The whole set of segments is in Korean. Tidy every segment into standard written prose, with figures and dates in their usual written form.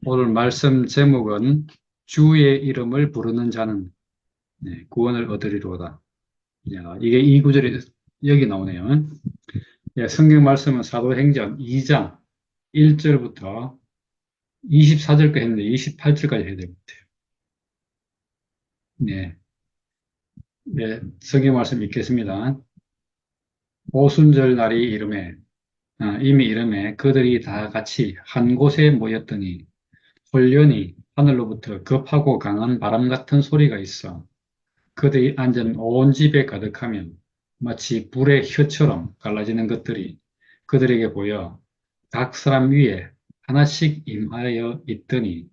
오늘 말씀 제목은 주의 이름을 부르는 자는 구원을 얻으리로다. 야, 이게 이 구절이 여기 나오네요. 예, 성경 말씀은 사도행전 2장 1절부터 24절까지 했는데 28절까지 해야 될 것 같아요. 네, 네, 성경 말씀 읽겠습니다. 오순절 날이 이름에 이미 이름에 그들이 다 같이 한 곳에 모였더니 홀련히 하늘로부터 급하고 강한 바람 같은 소리가 있어 그들이 앉은 온 집에 가득하면 마치 불의 혀처럼 갈라지는 것들이 그들에게 보여 각 사람 위에 하나씩 임하여 있더니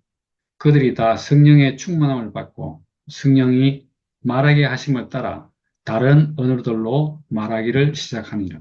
그들이 다 성령의 충만함을 받고 성령이 말하게 하심을 따라 다른 언어들로 말하기를 시작하니라.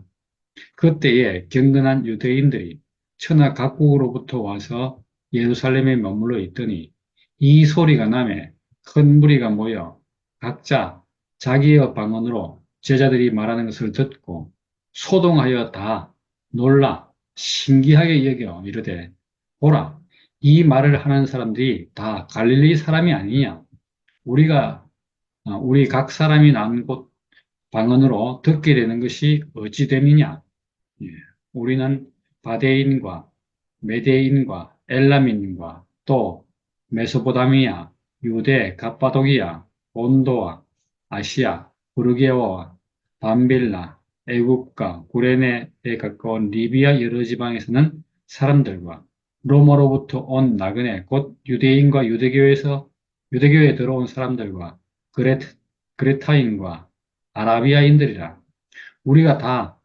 그때에 경건한 유대인들이 천하 각국으로부터 와서 예루살렘에 머물러 있더니 이 소리가 나매 큰 무리가 모여 각자 자기의 방언으로 제자들이 말하는 것을 듣고 소동하여 다 놀라 신기하게 여겨 이르되 보라 이 말을 하는 사람들이 다 갈릴리 사람이 아니냐 우리 각 사람이 난 곳 방언으로 듣게 되는 것이 어찌 됨이냐 예, 우리는 바데인과 메데인과 엘람인과 또 메소포타미아, 유대, 갑바도기아, 본도와 아시아, 부르게아와 밤빌라, 애굽과 구레네에 가까운 리비아 여러 지방에서는 사람들과 로마로부터 온 나그네 곧 유대인과 유대교에 들어온 사람들과 그레타인과 아라비아인들이라 우리가 다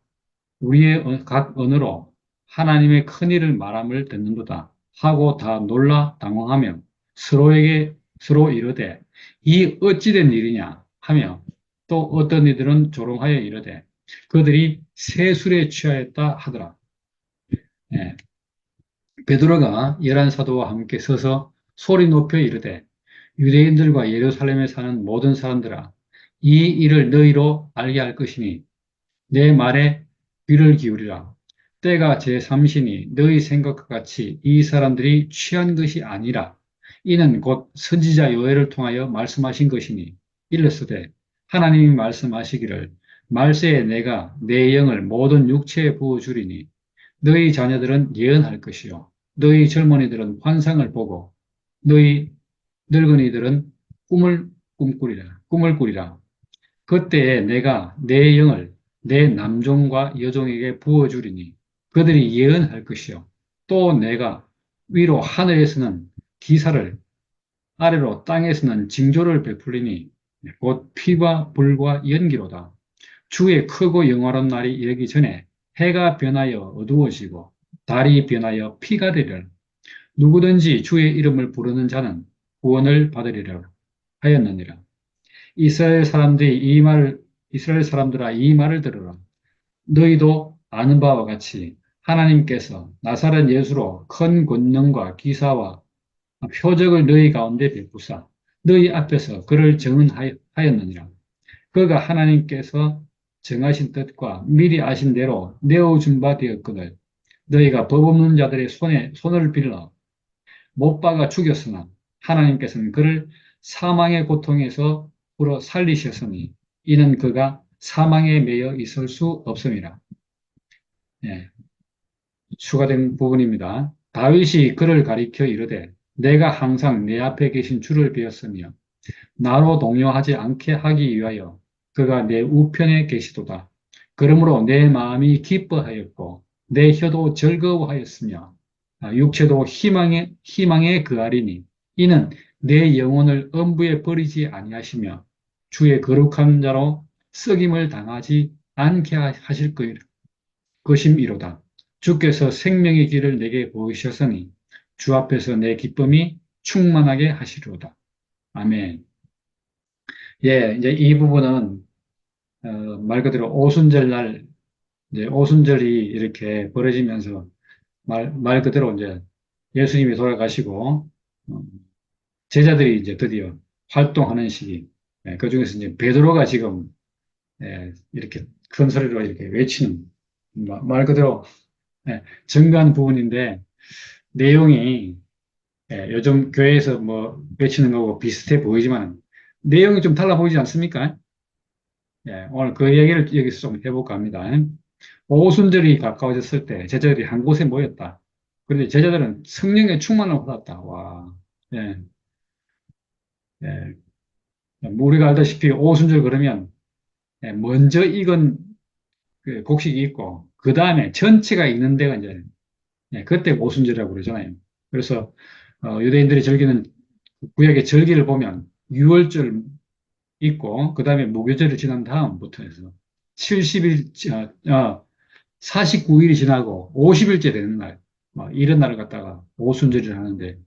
우리의 각 언어로 하나님의 큰 일을 말함을 듣는도다 하고 다 놀라 당황하며 서로 이르되 이 어찌된 일이냐 하며 또 어떤 이들은 조롱하여 이르되 그들이 새 술에 취하였다 하더라. 예, 베드로가 열한 사도와 함께 서서 소리 높여 이르되 유대인들과 예루살렘에 사는 모든 사람들아 이 일을 너희로 알게 할 것이니 내 말에 귀를 기울이라. 때가 제3시니 너희 생각과 같이 이 사람들이 취한 것이 아니라 이는 곧 선지자 요엘을 통하여 말씀하신 것이니 일렀으되 하나님이 말씀하시기를 말세에 내가 내 영을 모든 육체에 부어주리니 너희 자녀들은 예언할 것이요 너희 젊은이들은 환상을 보고 너희 늙은이들은 꿈을 꾸리라. 그때에 내가 내 영을 내 남종과 여종에게 부어주리니 그들이 예언할 것이요. 또 내가 위로 하늘에서는 기사를 아래로 땅에서는 징조를 베풀리니 곧 피와 불과 연기로다. 주의 크고 영화로운 날이 이르기 전에 해가 변하여 어두워지고 달이 변하여 피가 되리라. 누구든지 주의 이름을 부르는 자는 구원을 받으리라 하였느니라. 이스라엘 사람들아 이 말을 들으라. 너희도 아는 바와 같이 하나님께서 나사렛 예수로 큰 권능과 기사와 표적을 너희 가운데 베푸사 너희 앞에서 그를 증언하였느니라. 그가 하나님께서 정하신 뜻과 미리 아신 대로 내어준 바 되었거늘 너희가 법 없는 자들의 손을 빌어 못 박아 죽였으나 하나님께서는 그를 사망의 고통에서 풀어 살리셨으니 이는 그가 사망에 매여 있을 수 없음이라. 예, 추가된 부분입니다. 다윗이 그를 가리켜 이르되 내가 항상 내 앞에 계신 주를 배웠으며 나로 동요하지 않게 하기 위하여 그가 내 우편에 계시도다. 그러므로 내 마음이 기뻐하였고 내 혀도 즐거워하였으며 육체도 희망에 그하리니 이는 내 영혼을 음부에 버리지 아니하시며 주의 거룩한 자로 썩임을 당하지 않게 하실 것임이로다. 주께서 생명의 길을 내게 보이셨으니 주 앞에서 내 기쁨이 충만하게 하시리로다. 아멘. 예, 이제 이 부분은 말 그대로 오순절 날 이제 오순절이 이렇게 벌어지면서 말 그대로 이제 예수님이 돌아가시고 어, 제자들이 이제 드디어 활동하는 시기. 예, 그중에서 이제 베드로가 지금 이렇게 큰 소리로 이렇게 외치는 말 그대로 증거한 부분인데 내용이 예, 요즘 교회에서 뭐 외치는 거고 비슷해 보이지만 내용이 좀 달라 보이지 않습니까? 예, 오늘 그 얘기를 여기서 좀 해볼까 합니다. 오순절이 가까워졌을 때 제자들이 한 곳에 모였다. 그런데 제자들은 성령의 충만을 받았다. 와, 예, 예. 뭐 우리가 알다시피 오순절 그러면 예, 먼저 익은 그 곡식이 있고 그 다음에 전체가 익는 데가 이제 예, 그때 오순절이라고 그러잖아요. 그래서 유대인들이 즐기는 구약의 절기를 보면 유월절 있고 그 다음에 무교절을 지난 다음부터 해서 70일, 49일이 지나고 50일째 되는 날, 이런 날을 갖다가 오순절을 하는데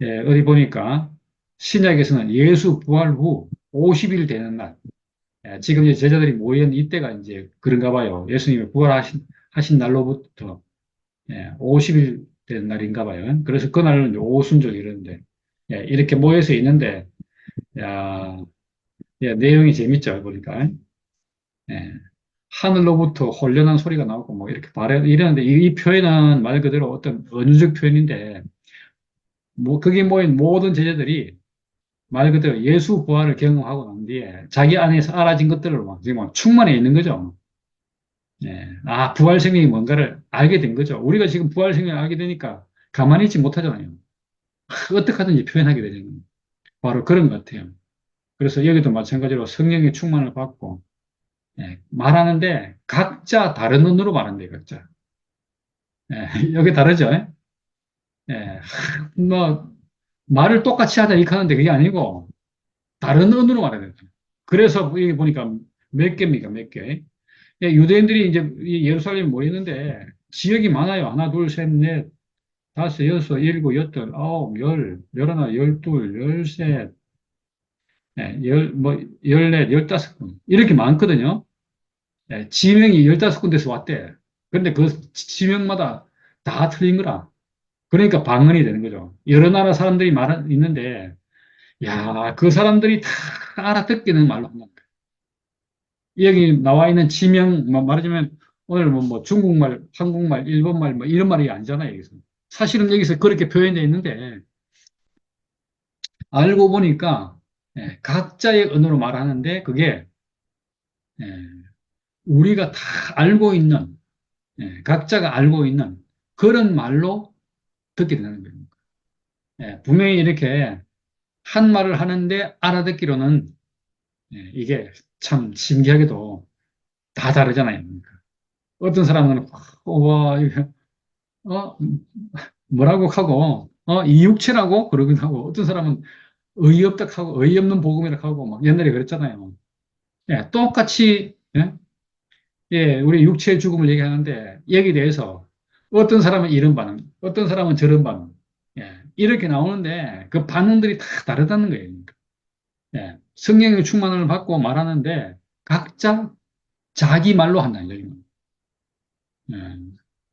예, 어디 보니까 신약에서는 예수 부활 후 50일 되는 날, 예, 지금 이제 제자들이 모인 이때가 이제 그런가 봐요. 예수님이 부활하신 날로부터 예, 50일 된 날인가 봐요. 그래서 그날은 이제 오순절 이러는데 예, 이렇게 모여서 있는데 야, 예, 내용이 재밌죠, 보니까. 예. 하늘로부터 혼련한 소리가 나오고 뭐 이렇게 말해 이러는데 이 표현은 말 그대로 어떤 은유적 표현인데 뭐 거기 모인 모든 제자들이 말 그대로 예수 부활을 경험하고 난 뒤에 자기 안에서 알아진 것들을 막 지금 막 충만해 있는 거죠. 예. 아, 부활 생명이 뭔가를 알게 된 거죠. 우리가 지금 부활 생명을 알게 되니까 가만히 있지 못하잖아요. 어떻게 하든지 표현하게 되는 거예요. 바로 그런 것 같아요. 그래서 여기도 마찬가지로 성령의 충만을 받고 예, 말하는데 각자 다른 언어로 말한대요, 각자. 예, 여기 다르죠? 예, 뭐 말을 똑같이 하자 이렇게 하는데 그게 아니고 다른 언어로 말해야 돼요. 그래서 여기 보니까 몇 개입니까, 몇 개? 예, 유대인들이 이제 이 예루살렘에 모이는데 지역이 많아요. 하나, 둘, 셋, 넷, 다섯, 여섯, 일곱, 여덟, 아홉, 열, 열하나, 열둘, 열셋, 예, 열넷, 열다섯 군 이렇게 많거든요. 예, 지명이 15군데서 왔대. 근데 그 지명마다 다 틀린 거라. 그러니까 방언이 되는 거죠. 여러 나라 사람들이 있는데, 야, 그 사람들이 다 알아듣기는 말로 한다. 여기 나와 있는 지명, 말하자면 오늘 뭐 중국말, 한국말, 일본말, 뭐 이런 말이 아니잖아요, 여기서. 사실은 여기서 그렇게 표현되어 있는데, 알고 보니까, 예, 각자의 언어로 말하는데, 그게, 예, 우리가 다 알고 있는, 예, 각자가 알고 있는 그런 말로 듣게 되는 거예요. 예, 분명히 이렇게 한 말을 하는데 알아듣기로는 예, 이게 참 신기하게도 다 다르잖아요. 그러니까. 어떤 사람은 와 이게 어 뭐라고 하고 이 육체라고 그러기도 하고 어떤 사람은 어이없다 하고 어이없는 복음이라고 하고 막 옛날에 그랬잖아요. 예, 똑같이 예? 예, 우리 육체의 죽음을 얘기하는데 여기에 대해서 어떤 사람은 이런 반응, 어떤 사람은 저런 반응, 예, 이렇게 나오는데 그 반응들이 다 다르다는 거예요. 예, 성령의 충만을 받고 말하는데 각자 자기 말로 한다는 거죠. 예.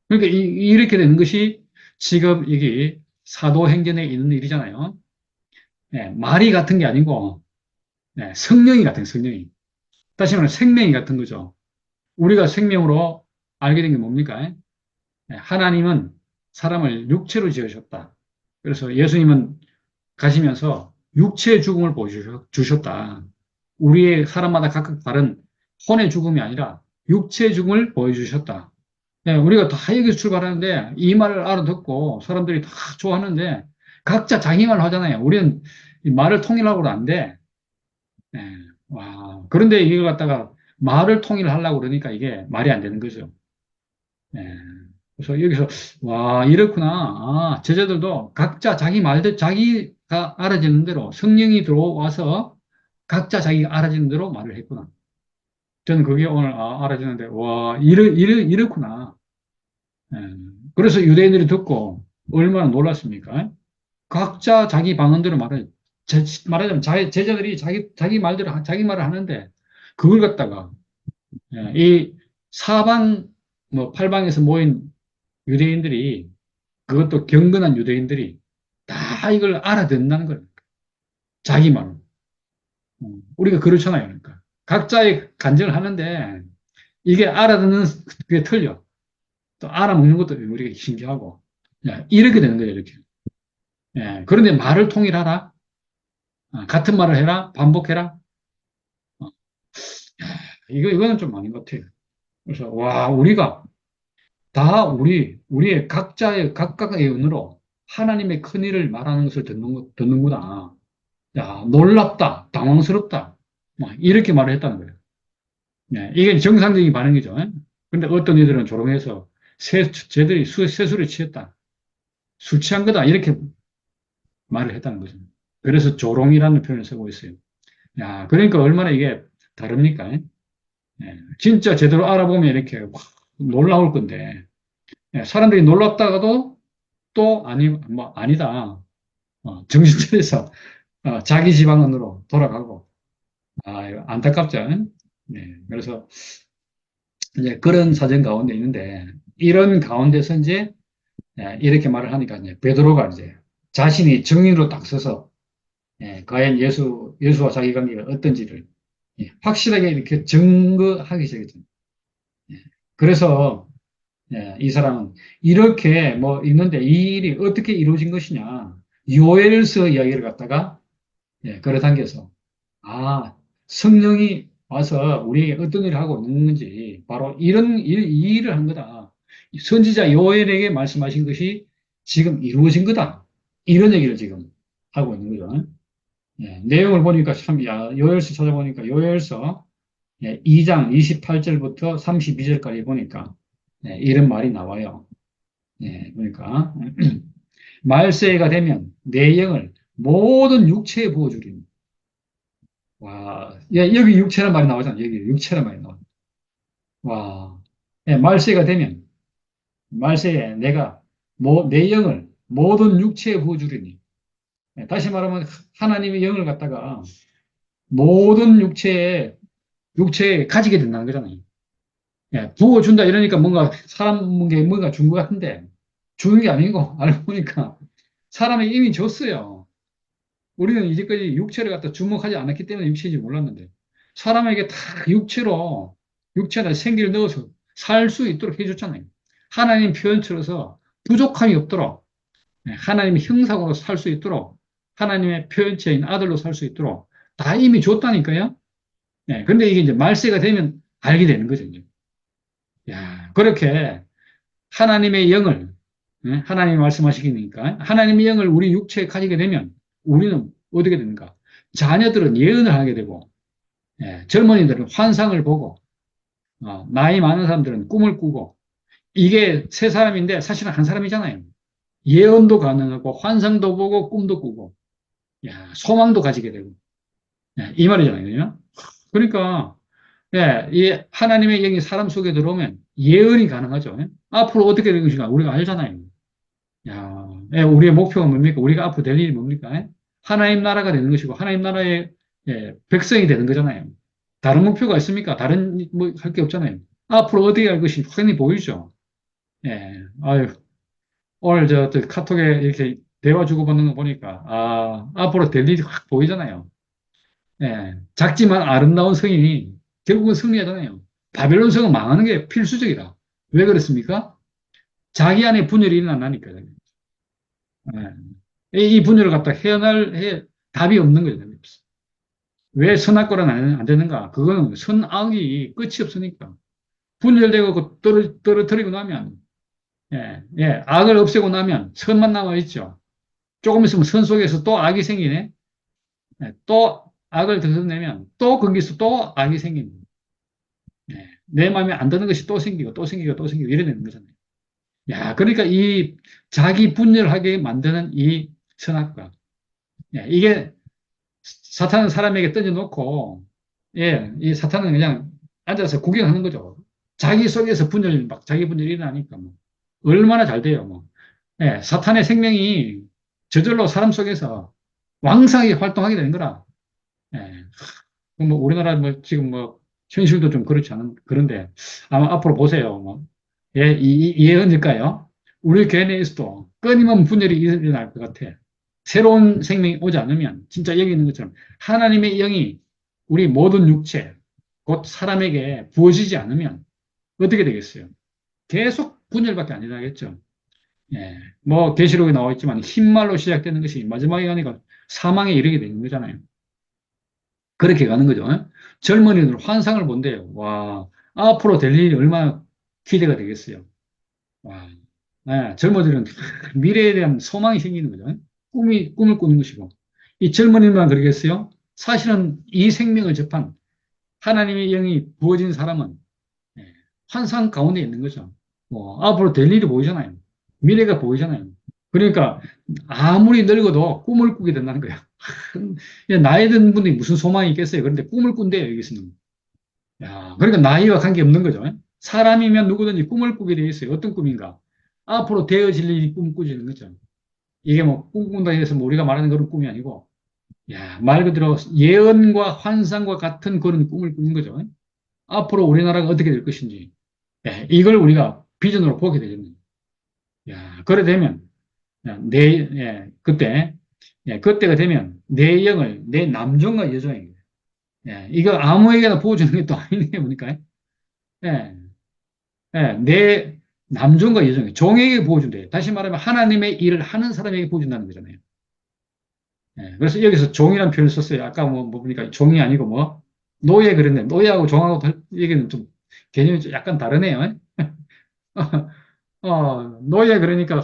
그러니까 이렇게 되는 것이 지금 여기 사도행전에 있는 일이잖아요. 예, 말이 같은 게 아니고 예, 성령이 같은 성령이. 다시 말하면 생명이 같은 거죠. 우리가 생명으로 알게 된 게 뭡니까? 예, 하나님은 사람을 육체로 지으셨다. 그래서 예수님은 가시면서 육체의 죽음을 보여주셨다. 우리의 사람마다 각각 다른 혼의 죽음이 아니라 육체의 죽음을 보여주셨다. 예, 우리가 다 여기서 출발하는데 이 말을 알아듣고 사람들이 다 좋아하는데 각자 자기 말로 하잖아요. 우리는 이 말을 통일하고는 안 돼. 예, 와, 그런데 이걸 갖다가 말을 통일하려고 그러니까 이게 말이 안 되는 거죠. 예, 그래서 여기서 와 이렇구나. 아, 제자들도 각자 자기 말들 자기가 알아지는 대로 성령이 들어와서 각자 자기가 알아지는 대로 말을 했구나. 저는 그게 오늘 알아지는데 와 이렇구나. 예. 그래서 유대인들이 듣고 얼마나 놀랐습니까? 각자 자기 방언대로 말하자면 제자들이 자기 말대로 자기 말을 하는데 그걸 갖다가 예, 이 사방 뭐 팔방에서 모인 유대인들이 그것도 경건한 유대인들이 다 이걸 알아듣는다는 거예요. 자기 말로. 우리가 그렇잖아요. 그러니까. 각자의 간증을 하는데 이게 알아듣는 그게 틀려. 또 알아먹는 것도 우리가 신기하고. 야, 이렇게 되는 거예요, 이렇게. 예, 그런데 말을 통일하라. 같은 말을 해라. 반복해라. 어, 이거는 좀 아닌 것 같아요. 그래서, 와, 우리가 다 우리의 각자의 각각의 은으로 하나님의 큰 일을 말하는 것을 듣는구나. 야, 놀랍다. 당황스럽다. 뭐, 이렇게 말을 했다는 거예요. 예, 이게 정상적인 반응이죠. 근데 어떤 이들은 조롱해서 쟤들이 세술에 취했다. 술 취한 거다. 이렇게 말을 했다는 거죠. 그래서 조롱이라는 표현을 쓰고 있어요. 야, 그러니까 얼마나 이게 다릅니까? 예, 진짜 제대로 알아보면 이렇게 확 놀라울 건데, 예, 사람들이 놀랍다가도 또 아니다. 정신 차려서 자기 지방으로 돌아가고, 이거 안타깝죠. 네, 그래서 이제 그런 사정 가운데 있는데, 이런 가운데서 이제 이렇게 말을 하니까 이제 베드로가 이제 자신이 증인으로 딱 서서 과연 예수와 자기 관계가 어떤지를 확실하게 이렇게 증거하기 시작했죠. 예, 그래서 이 사람은 이렇게 뭐 있는데 이 일이 어떻게 이루어진 것이냐 요엘서 이야기를 갖다가 끌어당겨서 성령이 와서 우리에게 어떤 일을 하고 있는 건지 바로 이 일을 한 거다. 선지자 요엘에게 말씀하신 것이 지금 이루어진 거다. 이런 얘기를 지금 하고 있는 거죠. 내용을 보니까 참, 요엘서 찾아보니까 요엘서 2장 28절부터 32절까지 보니까 이런 말이 나와요. 그러니까 말세가 되면 내 영을 모든 육체에 부어주리니. 와, 여기 육체란 말이 나오잖아. 여기 육체란 말이 나와. 와, 말세가 되면 말세에 내가 내 영을 모든 육체에 부어주리니. 다시 말하면 하나님의 영을 갖다가 모든 육체에 가지게 된다는 거잖아요. 부어준다 이러니까 뭔가 사람에게 뭔가 준 것 같은데 주는 게 아니고 알고 보니까 사람에게 이미 줬어요. 우리는 이제까지 육체를 갖다 주목하지 않았기 때문에 육체인지 몰랐는데 사람에게 다 육체에다 생기를 넣어서 살 수 있도록 해줬잖아요. 하나님 표현처럼서 부족함이 없도록 하나님의 형상으로 살 수 있도록 하나님의 표현체인 아들로 살 수 있도록 다 이미 줬다니까요. 근데 이게 이제 말세가 되면 알게 되는 거죠. 이제. 야, 그렇게 하나님의 영을 하나님이 말씀하시니까 하나님의 영을 우리 육체에 가지게 되면 우리는 어떻게 되는가? 자녀들은 예언을 하게 되고 젊은이들은 환상을 보고 나이 많은 사람들은 꿈을 꾸고 이게 세 사람인데 사실은 한 사람이잖아요. 예언도 가능하고 환상도 보고 꿈도 꾸고 소망도 가지게 되고 이 말이잖아요. 그러니까 이 하나님의 영이 사람 속에 들어오면 예언이 가능하죠. 앞으로 어떻게 될 것인가 우리가 알잖아요. 우리의 목표가 뭡니까? 우리가 앞으로 될 일이 뭡니까? 하나님 나라가 되는 것이고 하나님 나라의 백성이 되는 거잖아요. 다른 목표가 있습니까? 다른 뭐 할 게 없잖아요. 앞으로 어떻게 할 것이 확연히 보이죠. 아유, 오늘 저 카톡에 이렇게 대화 주고받는 거 보니까 앞으로 될 일이 확 보이잖아요. 작지만 아름다운 성인이 결국은 승리하잖아요. 바벨론 성은 망하는 게 필수적이다. 왜 그렇습니까? 자기 안에 분열이 일어나니까요. 이 분열을 갖다 답이 없는 거죠. 왜 선악과는 안 되는가? 그거는 선악이 끝이 없으니까. 분열되고 떨어뜨리고 나면, 악을 없애고 나면 선만 남아있죠. 조금 있으면 선 속에서 또 악이 생기네. 또 악을 들춰내면 또 거기서 또 악이 생깁니다. 내 마음에 안 드는 것이 또 생기고 또 생기고 또 생기고 이래 되는 거잖아요. 그러니까 이 자기 분열하게 만드는 이 선악과. 이게 사탄은 사람에게 던져놓고, 이 사탄은 그냥 앉아서 구경하는 거죠. 자기 속에서 자기 분열이 일어나니까 뭐. 얼마나 잘 돼요, 뭐. 사탄의 생명이 저절로 사람 속에서 왕성하게 활동하게 되는 거라. 예, 뭐 우리나라 뭐 지금 뭐 현실도 좀 그렇지 그런데 아마 앞으로 보세요. 뭐. 예언일까요? 우리 교회 내에서도 끊임없는 분열이 일어날 것 같아. 새로운 생명이 오지 않으면 진짜 여기 있는 것처럼 하나님의 영이 우리 모든 육체, 곧 사람에게 부어지지 않으면 어떻게 되겠어요? 계속 분열밖에 안 일어나겠죠. 예. 뭐, 계시록에 나와 있지만, 흰 말로 시작되는 것이 마지막에 가니까 사망에 이르게 되는 거잖아요. 그렇게 가는 거죠. 예? 젊은이들 환상을 본대요. 와, 앞으로 될 일이 얼마나 기대가 되겠어요. 와, 예, 젊은이들은 미래에 대한 소망이 생기는 거죠. 예? 꿈을 꾸는 것이고. 이 젊은이만 그러겠어요? 사실은 이 생명을 접한 하나님의 영이 부어진 사람은 예, 환상 가운데 있는 거죠. 뭐, 앞으로 될 일이 보이잖아요. 미래가 보이잖아요. 그러니까 아무리 늙어도 꿈을 꾸게 된다는 거예요. 나이 든 분이 무슨 소망이 있겠어요? 그런데 꿈을 꾼대요, 여기서는. 야, 그러니까 나이와 관계없는 거죠. 사람이면 누구든지 꿈을 꾸게 돼 있어요. 어떤 꿈인가? 앞으로 되어질 일이 꿈꾸지는 거죠. 이게 뭐 꿈꾼다 해서 뭐 우리가 말하는 그런 꿈이 아니고, 야, 말 그대로 예언과 환상과 같은 그런 꿈을 꾸는 거죠. 앞으로 우리나라가 어떻게 될 것인지, 예, 이걸 우리가 비전으로 보게 되겠네요. 야, 그래 되면, 예, 그때, 예, 그때가 되면 내 영을 내 남종과 여종에게, 예, 이거 아무에게나 보여주는 게 또 아니네요, 보니까. 예, 예, 내 남종과 여종에게, 종에게 보여준대요. 다시 말하면 하나님의 일을 하는 사람에게 보여준다는 거잖아요. 예, 그래서 여기서 종이라는 표현을 썼어요. 아까 뭐 보니까 종이 아니고 뭐, 노예 그랬는데, 노예하고 종하고 얘기는 좀 개념이 좀 약간 다르네요. 노예 그러니까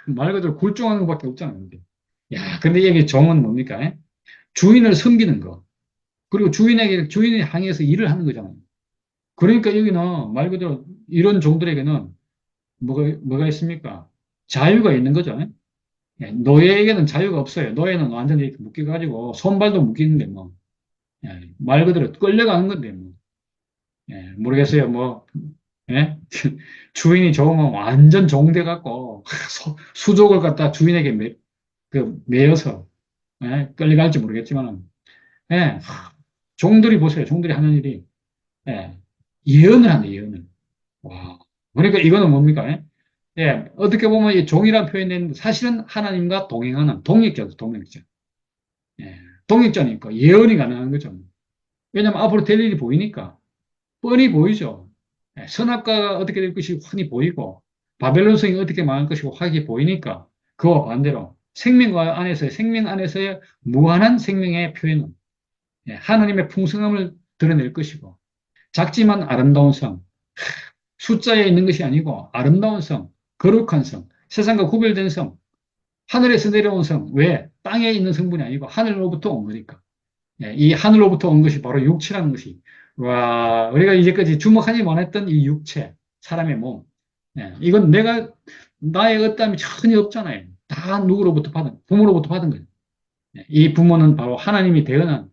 말 그대로 굴종하는 것밖에 없잖아요. 근데. 야, 근데 여기 종은 뭡니까? 주인을 섬기는 거. 그리고 주인이 항해해서 일을 하는 거잖아요. 그러니까 여기는 말 그대로 이런 종들에게는 뭐가 있습니까? 자유가 있는 거죠. 예, 노예에게는 자유가 없어요. 노예는 완전히 이렇게 묶여가지고 손발도 묶이는데 뭐, 예, 말 그대로 끌려가는 건데 뭐, 예, 모르겠어요. 뭐, 예? 주인이 좋으면 완전 종돼 갖고 수족을 갖다 주인에게 매여서 예, 끌려갈지 모르겠지만, 예, 종들이 보세요. 종들이 하는 일이 예, 예언을 한다. 예언을. 와, 그러니까 이거는 뭡니까? 예? 예, 어떻게 보면 이 종이라는 표현은 사실은 하나님과 동행하는 동역자죠, 동역자. 예, 동역자니까 예언이 가능한 거죠. 왜냐하면 앞으로 될 일이 보이니까 뻔히 보이죠. 예, 선악과가 어떻게 될 것이 훤히 보이고 바벨론 성이 어떻게 망할 것이고 확히 보이니까 그와 반대로 생명 안에서의 무한한 생명의 표현은 예, 하나님의 풍성함을 드러낼 것이고 작지만 아름다운 성, 숫자에 있는 것이 아니고 아름다운 성, 거룩한 성, 세상과 구별된 성, 하늘에서 내려온 성, 왜? 땅에 있는 성분이 아니고 하늘로부터 온 거니까. 예, 이 하늘로부터 온 것이 바로 육체라는 것이. 와, 우리가 이제까지 주목하지 못했던 이 육체, 사람의 몸. 예, 이건 나의 어떠함이 전혀 없잖아요. 다 누구로부터 부모로부터 받은 거예요. 예, 이 부모는 바로 하나님을 대행하는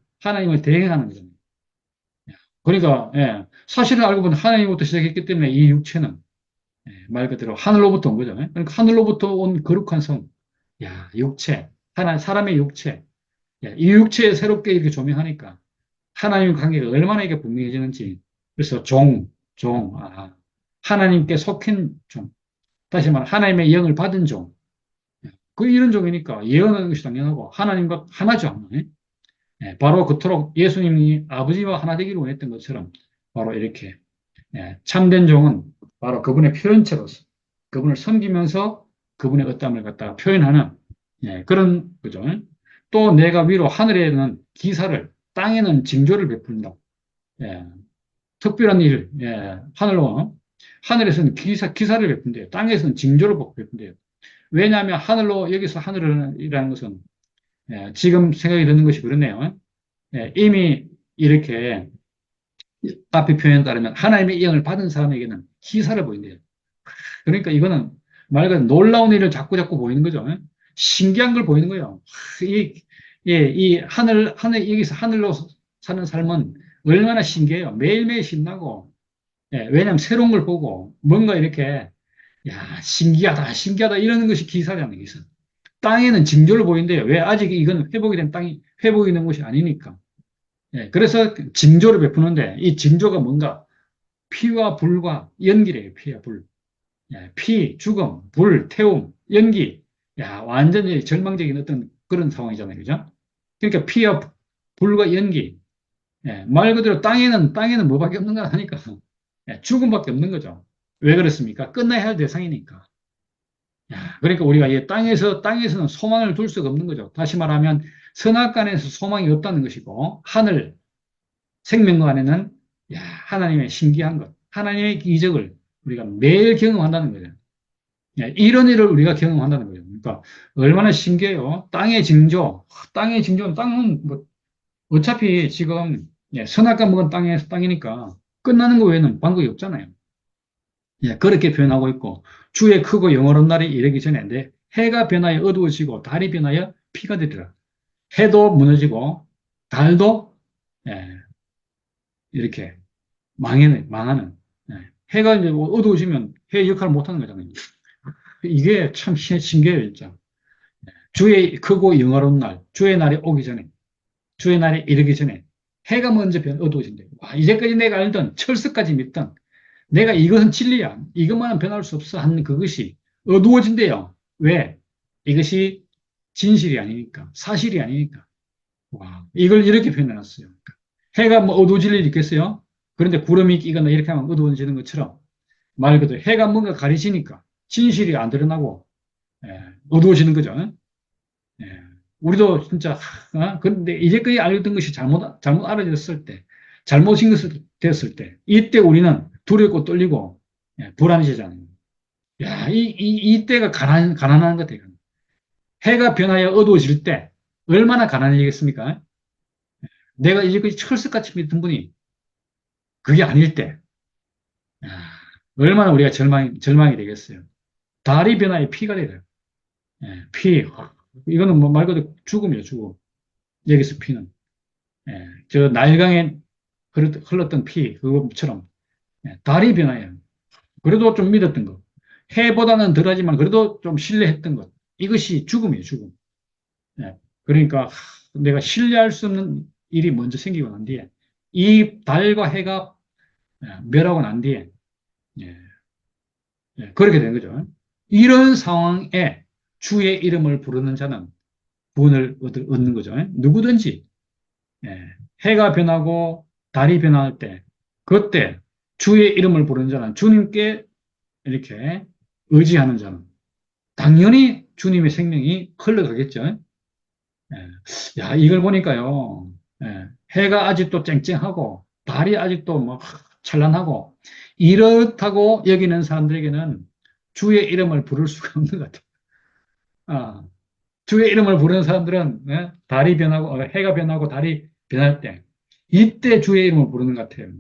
거잖아요. 예, 그러니까, 예, 사실을 알고 보니 하나님부터 시작했기 때문에 이 육체는 예, 말 그대로 하늘로부터 온 거잖아요. 그러니까 하늘로부터 온 거룩한 성. 야, 육체. 사람의 육체. 예, 이 육체에 새롭게 이렇게 조명하니까 하나님의 관계가 얼마나 이게 분명해지는지. 그래서 하나님께 속한 종. 다시 말해, 하나님의 영을 받은 종. 그 이런 종이니까 예언하는 것이 당연하고 하나님과 하나죠. 하나. 예, 바로 그토록 예수님이 아버지와 하나 되기를 원했던 것처럼 바로 이렇게 예, 참된 종은 바로 그분의 표현체로서 그분을 섬기면서 그분의 어떠함을 갖다가 표현하는 예, 그런 거죠. 또 내가 위로 하늘에는 기사를 땅에는 징조를 베푼다. 예, 특별한 일, 예, 하늘에서는 기사를 베푼대요. 땅에서는 징조를 베푼대요. 왜냐하면 여기서 하늘이라는 것은 예, 지금 생각이 드는 것이 그렇네요. 예, 이미 이렇게 앞에 표현에 따르면 하나님의 영을 받은 사람에게는 기사를 보인대요. 그러니까 이거는 말 그대로 놀라운 일을 자꾸 보이는 거죠. 신기한 걸 보이는 거예요. 이, 예, 여기서 하늘로 사는 삶은 얼마나 신기해요. 매일매일 신나고, 예, 왜냐하면 새로운 걸 보고, 뭔가 이렇게, 야, 신기하다, 이러는 것이 기사라는 게 있어요. 땅에는 징조를 보인대요. 왜? 아직 이건 회복이 된 것이 아니니까. 예, 그래서 징조를 베푸는데, 이 징조가 뭔가? 피와 불과 연기래요, 피와 불. 예, 죽음, 불, 태움, 연기. 야, 완전히 절망적인 어떤 그런 상황이잖아요. 그죠? 그러니까 피와 불과 연기. 예, 말 그대로 땅에는 뭐밖에 없는 거 아니까. 예, 죽음밖에 없는 거죠. 왜 그렇습니까? 끝나야 할 대상이니까. 그러니까 우리가 이 땅에서는 소망을 둘 수가 없는 거죠. 다시 말하면 선악간에서 소망이 없다는 것이고, 하늘, 생명관에는 하나님의 신기한 것, 하나님의 기적을 우리가 매일 경험한다는 거죠. 이런 일을 우리가 경험한다는 거예요. 그러니까 얼마나 신기해요. 땅은 뭐 어차피 지금 선악과 먹은 땅이니까 끝나는 거 외에는 방법이 없잖아요. 그렇게 표현하고 있고 주의 크고 영원한 날이 이르기 전에 해가 변하여 어두워지고 달이 변하여 피가 되리라. 해도 무너지고 달도 예, 이렇게 망하는 해가 이제 뭐 어두워지면 해 역할을 못하는 거잖아요. 이게 참 신기해요, 진짜. 주의 크고 영화로운 날, 주의 날이 오기 전에, 주의 날이 이르기 전에 해가 먼저 어두워진대요. 와, 이제까지 내가 알던 철석까지 믿던 내가 이것은 진리야. 이것만은 변할 수 없어 하는 그것이 어두워진대요. 왜? 이것이 진실이 아니니까, 사실이 아니니까. 와, 이걸 이렇게 표현해놨어요. 해가 뭐 어두워질 일이 있겠어요? 그런데 구름이 끼거나 이렇게 하면 어두워지는 것처럼 말 그대로 해가 뭔가 가리지니까 진실이 안 드러나고 어두워지는 거죠. 예. 우리도 진짜 그런데 이제까지 알던 것이 잘못 알아졌을 때, 잘못인 것을 됐을 때, 이때 우리는 두렵고 떨리고 불안해지잖아요. 이때가 가난한 것 같아요. 해가 변하여 어두워질 때 얼마나 가난해지겠습니까? 내가 이제까지 철석같이 믿던 분이 그게 아닐 때 야, 얼마나 우리가 절망이 되겠어요. 달이 변하여 피가 되요. 피. 이거는 뭐 말 그대로 죽음이에요, 죽음. 여기서 피는. 저 나일강에 흘렀던 피, 그것처럼. 달이 변하여. 그래도 좀 믿었던 것. 해보다는 덜하지만 그래도 좀 신뢰했던 것. 이것이 죽음이에요, 죽음. 그러니까 내가 신뢰할 수 없는 일이 먼저 생기고 난 뒤에 이 달과 해가 멸하고 난 뒤에 예, 그렇게 된 거죠. 이런 상황에 주의 이름을 부르는 자는 구원을 얻는 거죠. 누구든지 해가 변하고 달이 변할 때 그때 주의 이름을 부르는 자는 주님께 이렇게 의지하는 자는 당연히 주님의 생명이 흘러가겠죠. 이걸 보니까요. 해가 아직도 쨍쨍하고 달이 아직도 뭐 찬란하고 이렇다고 여기는 사람들에게는 주의 이름을 부를 수가 없는 것 같아요. 아, 주의 이름을 부르는 사람들은 달이 변하고 해가 변하고 달이 변할 때 이때 주의 이름을 부르는 것 같아요.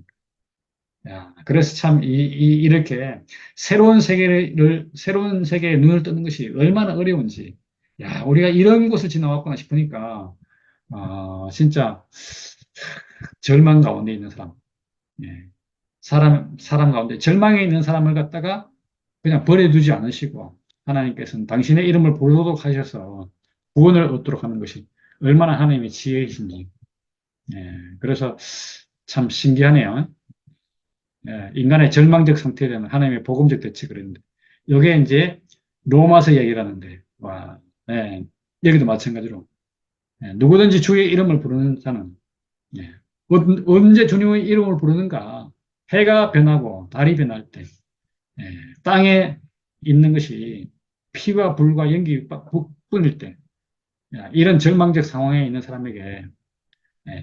그래서 참 이렇게 새로운 세계에 눈을 뜨는 것이 얼마나 어려운지 우리가 이런 곳을 지나왔구나 싶으니까 진짜 절망 가운데 있는 사람, 예. 사람 가운데 절망에 있는 사람을 갖다가 그냥 버려두지 않으시고 하나님께서는 당신의 이름을 부르도록 하셔서 구원을 얻도록 하는 것이 얼마나 하나님의 지혜이신지. 그래서 참 신기하네요. 인간의 절망적 상태에 대한 하나님의 복음적 대책을 했는데 이게 이제 로마서 얘기를 하는데 와, 여기도 마찬가지로 누구든지 주의 이름을 부르는 자는 예, 언제 주님의 이름을 부르는가? 해가 변하고 달이 변할 때 땅에 있는 것이 피와 불과 연기 뿐일 때 이런 절망적 상황에 있는 사람에게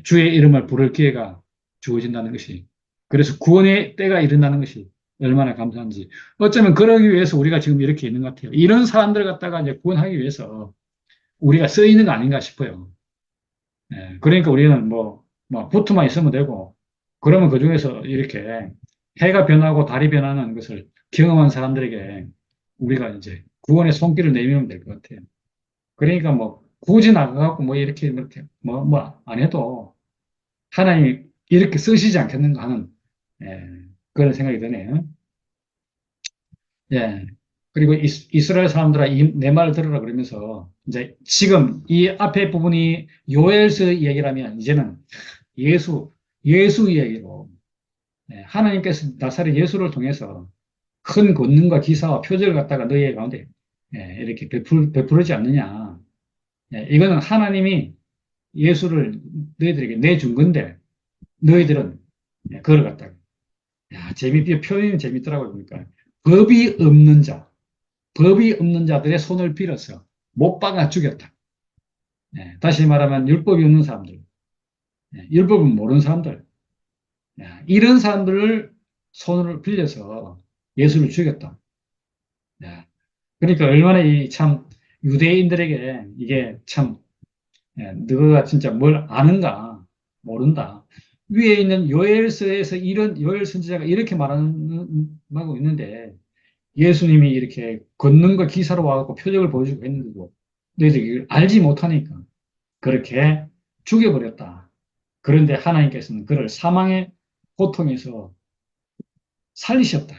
주의 이름을 부를 기회가 주어진다는 것이 그래서 구원의 때가 일어나는 것이 얼마나 감사한지 어쩌면 그러기 위해서 우리가 지금 이렇게 있는 것 같아요. 이런 사람들 갖다가 이제 구원하기 위해서 우리가 써 있는 거 아닌가 싶어요. 그러니까 우리는 뭐 붙어만 있으면 되고 그러면 그 중에서 이렇게 해가 변하고 달이 변하는 것을 경험한 사람들에게 우리가 이제 구원의 손길을 내밀면 될 것 같아요. 그러니까 뭐 굳이 나가갖고 뭐 이렇게 뭐 안 해도 하나님이 이렇게 쓰시지 않겠는가 하는 예, 그런 생각이 드네요. 예. 그리고 이스라엘 사람들아 내 말을 들으라 그러면서 이제 지금 이 앞에 부분이 요엘서 이야기라면 이제는 예수 이야기로 하나님께서 나사렛 예수를 통해서 큰 권능과 기사와 표적을 갖다가 너희 가운데 이렇게 베풀지 않느냐. 이거는 하나님이 예수를 너희들에게 내준 건데 너희들은 그걸 갖다가 표현이 재밌더라고요. 그러니까 법이 없는 자, 법이 없는 자들의 손을 빌어서 못 박아 죽였다. 다시 말하면 율법이 없는 사람들, 율법은 모르는 사람들, 이런 사람들을 손을 빌려서 예수를 죽였다. 그러니까 얼마나 이 참 유대인들에게 이게 참 너가 진짜 뭘 아는가 모른다. 위에 있는 요엘서에서 이런 요엘 선지자가 이렇게 말하고 있는데 예수님이 이렇게 걷는과 기사로 와갖고 표적을 보여주고 했는데도 너희들이 이걸 알지 못하니까 그렇게 죽여버렸다. 그런데 하나님께서는 그를 사망의 고통에서 살리셨다.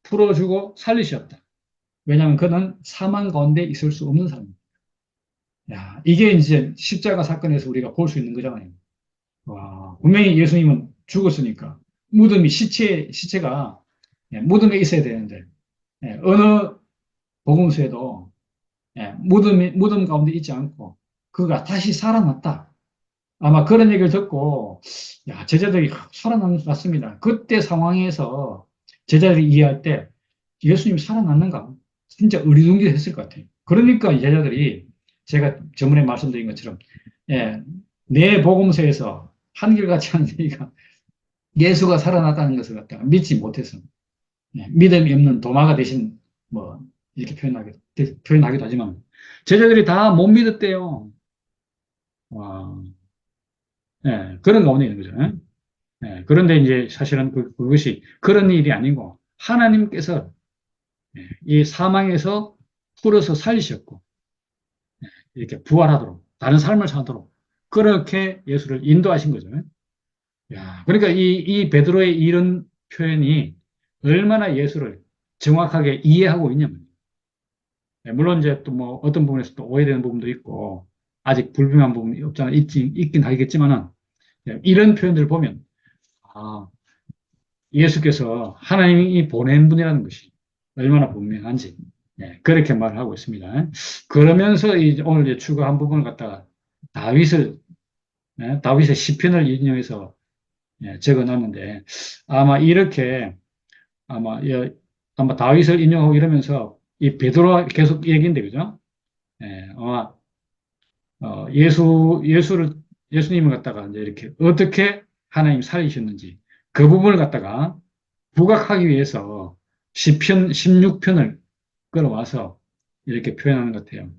풀어주고 살리셨다. 왜냐하면 그는 사망 가운데 있을 수 없는 사람입니다. 야, 이게 이제 십자가 사건에서 우리가 볼 수 있는 거잖아요. 와, 분명히 예수님은 죽었으니까 시체가 무덤에 있어야 되는데 어느 복음서에도 무덤 가운데 있지 않고 그가 다시 살아났다. 아마 그런 얘기를 듣고 야, 제자들이 살아났습니다. 그때 상황에서 제자들이 이해할 때 예수님이 살아났는가? 진짜 의리둥절했을 것 같아요. 그러니까 제자들이 제가 저번에 말씀드린 것처럼 예, 내 복음서에서 한결같이 한 얘기가 예수가 살아났다는 것을 갖다가 믿지 못해서 믿음이 없는 도마가 대신 뭐 이렇게 표현하기도 하지만 제자들이 다 못 믿었대요. 와, 그런 가운데 있는 거죠. 그런데 이제 사실은 그것이 그런 일이 아니고 하나님께서 이 사망에서 풀어서 살리셨고 이렇게 부활하도록 다른 삶을 사도록 그렇게 예수를 인도하신 거죠. 야, 그러니까 이 베드로의 이런 표현이 얼마나 예수를 정확하게 이해하고 있냐면 물론 이제 또 뭐 어떤 부분에서 또 오해되는 부분도 있고 아직 불분명한 부분이 없잖아 있긴 하겠지만은 이런 표현들을 보면 아, 예수께서 하나님이 보낸 분이라는 것이 얼마나 분명한지 그렇게 말을 하고 있습니다. 그러면서 오늘 이제 추가한 부분을 갖다가 다윗을 다윗의 시편을 인용해서 적어놨는데 아마 이렇게 아마 아마 다윗을 인용하고 이러면서 이 베드로가 계속 얘기인데 그죠? 아마 예수님을 갖다가 이제 이렇게 어떻게 하나님 살리셨는지 그 부분을 갖다가 부각하기 위해서 시편 16편을 끌어와서 이렇게 표현하는 것 같아요.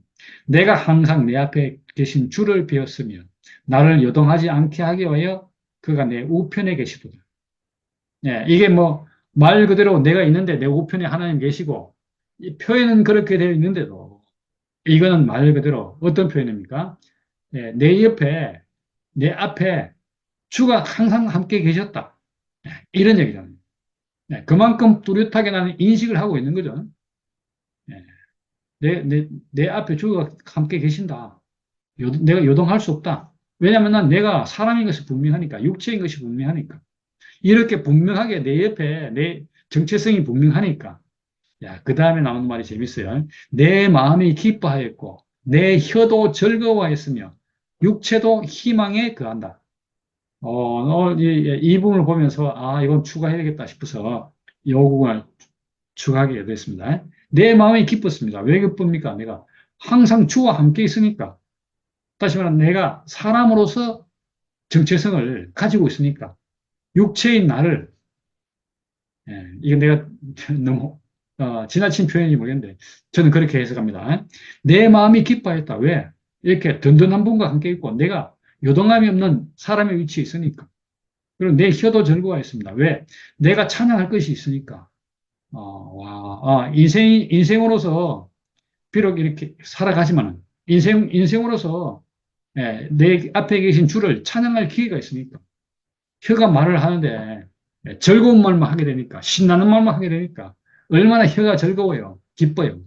내가 항상 내 앞에 계신 주를 비었으며 나를 요동하지 않게 하기 위하여 그가 내 우편에 계시도다. 이게 뭐 말 그대로 내가 있는데 내 우편에 하나님 계시고 이 표현은 그렇게 되어 있는데도 이거는 말 그대로 어떤 표현입니까? 내 옆에 내 앞에 주가 항상 함께 계셨다. 이런 얘기잖아요. 그만큼 뚜렷하게 나는 인식을 하고 있는 거죠. 예, 내 앞에 주가 함께 계신다. 내가 요동할 수 없다. 왜냐하면 난 내가 사람인 것이 분명하니까, 육체인 것이 분명하니까. 이렇게 분명하게 내 옆에 내 정체성이 분명하니까. 야, 그 다음에 나오는 말이 재밌어요. 내 마음이 기뻐하였고, 내 혀도 즐거워했으며, 육체도 희망에 거한다. 이 부분을 보면서, 아, 이건 추가해야겠다 싶어서, 이 부분을 추가하게 됐습니다. 내 마음이 기뻤습니다. 왜 기쁩니까? 내가 항상 주와 함께 있으니까. 다시 말하면 내가 사람으로서 정체성을 가지고 있으니까. 육체인 나를, 이게 내가 너무 지나친 표현인지 모르겠는데, 저는 그렇게 해석합니다. 내 마음이 기뻐했다. 왜? 이렇게 든든한 분과 함께 있고, 내가 요동함이 없는 사람의 위치에 있으니까. 그리고 내 혀도 즐거워했습니다. 왜? 내가 찬양할 것이 있으니까. 인생으로서 비록 이렇게 살아가지만 인생으로서 내 앞에 계신 주를 찬양할 기회가 있으니까 혀가 말을 하는데 즐거운 말만 하게 되니까 신나는 말만 하게 되니까 얼마나 혀가 즐거워요. 기뻐요.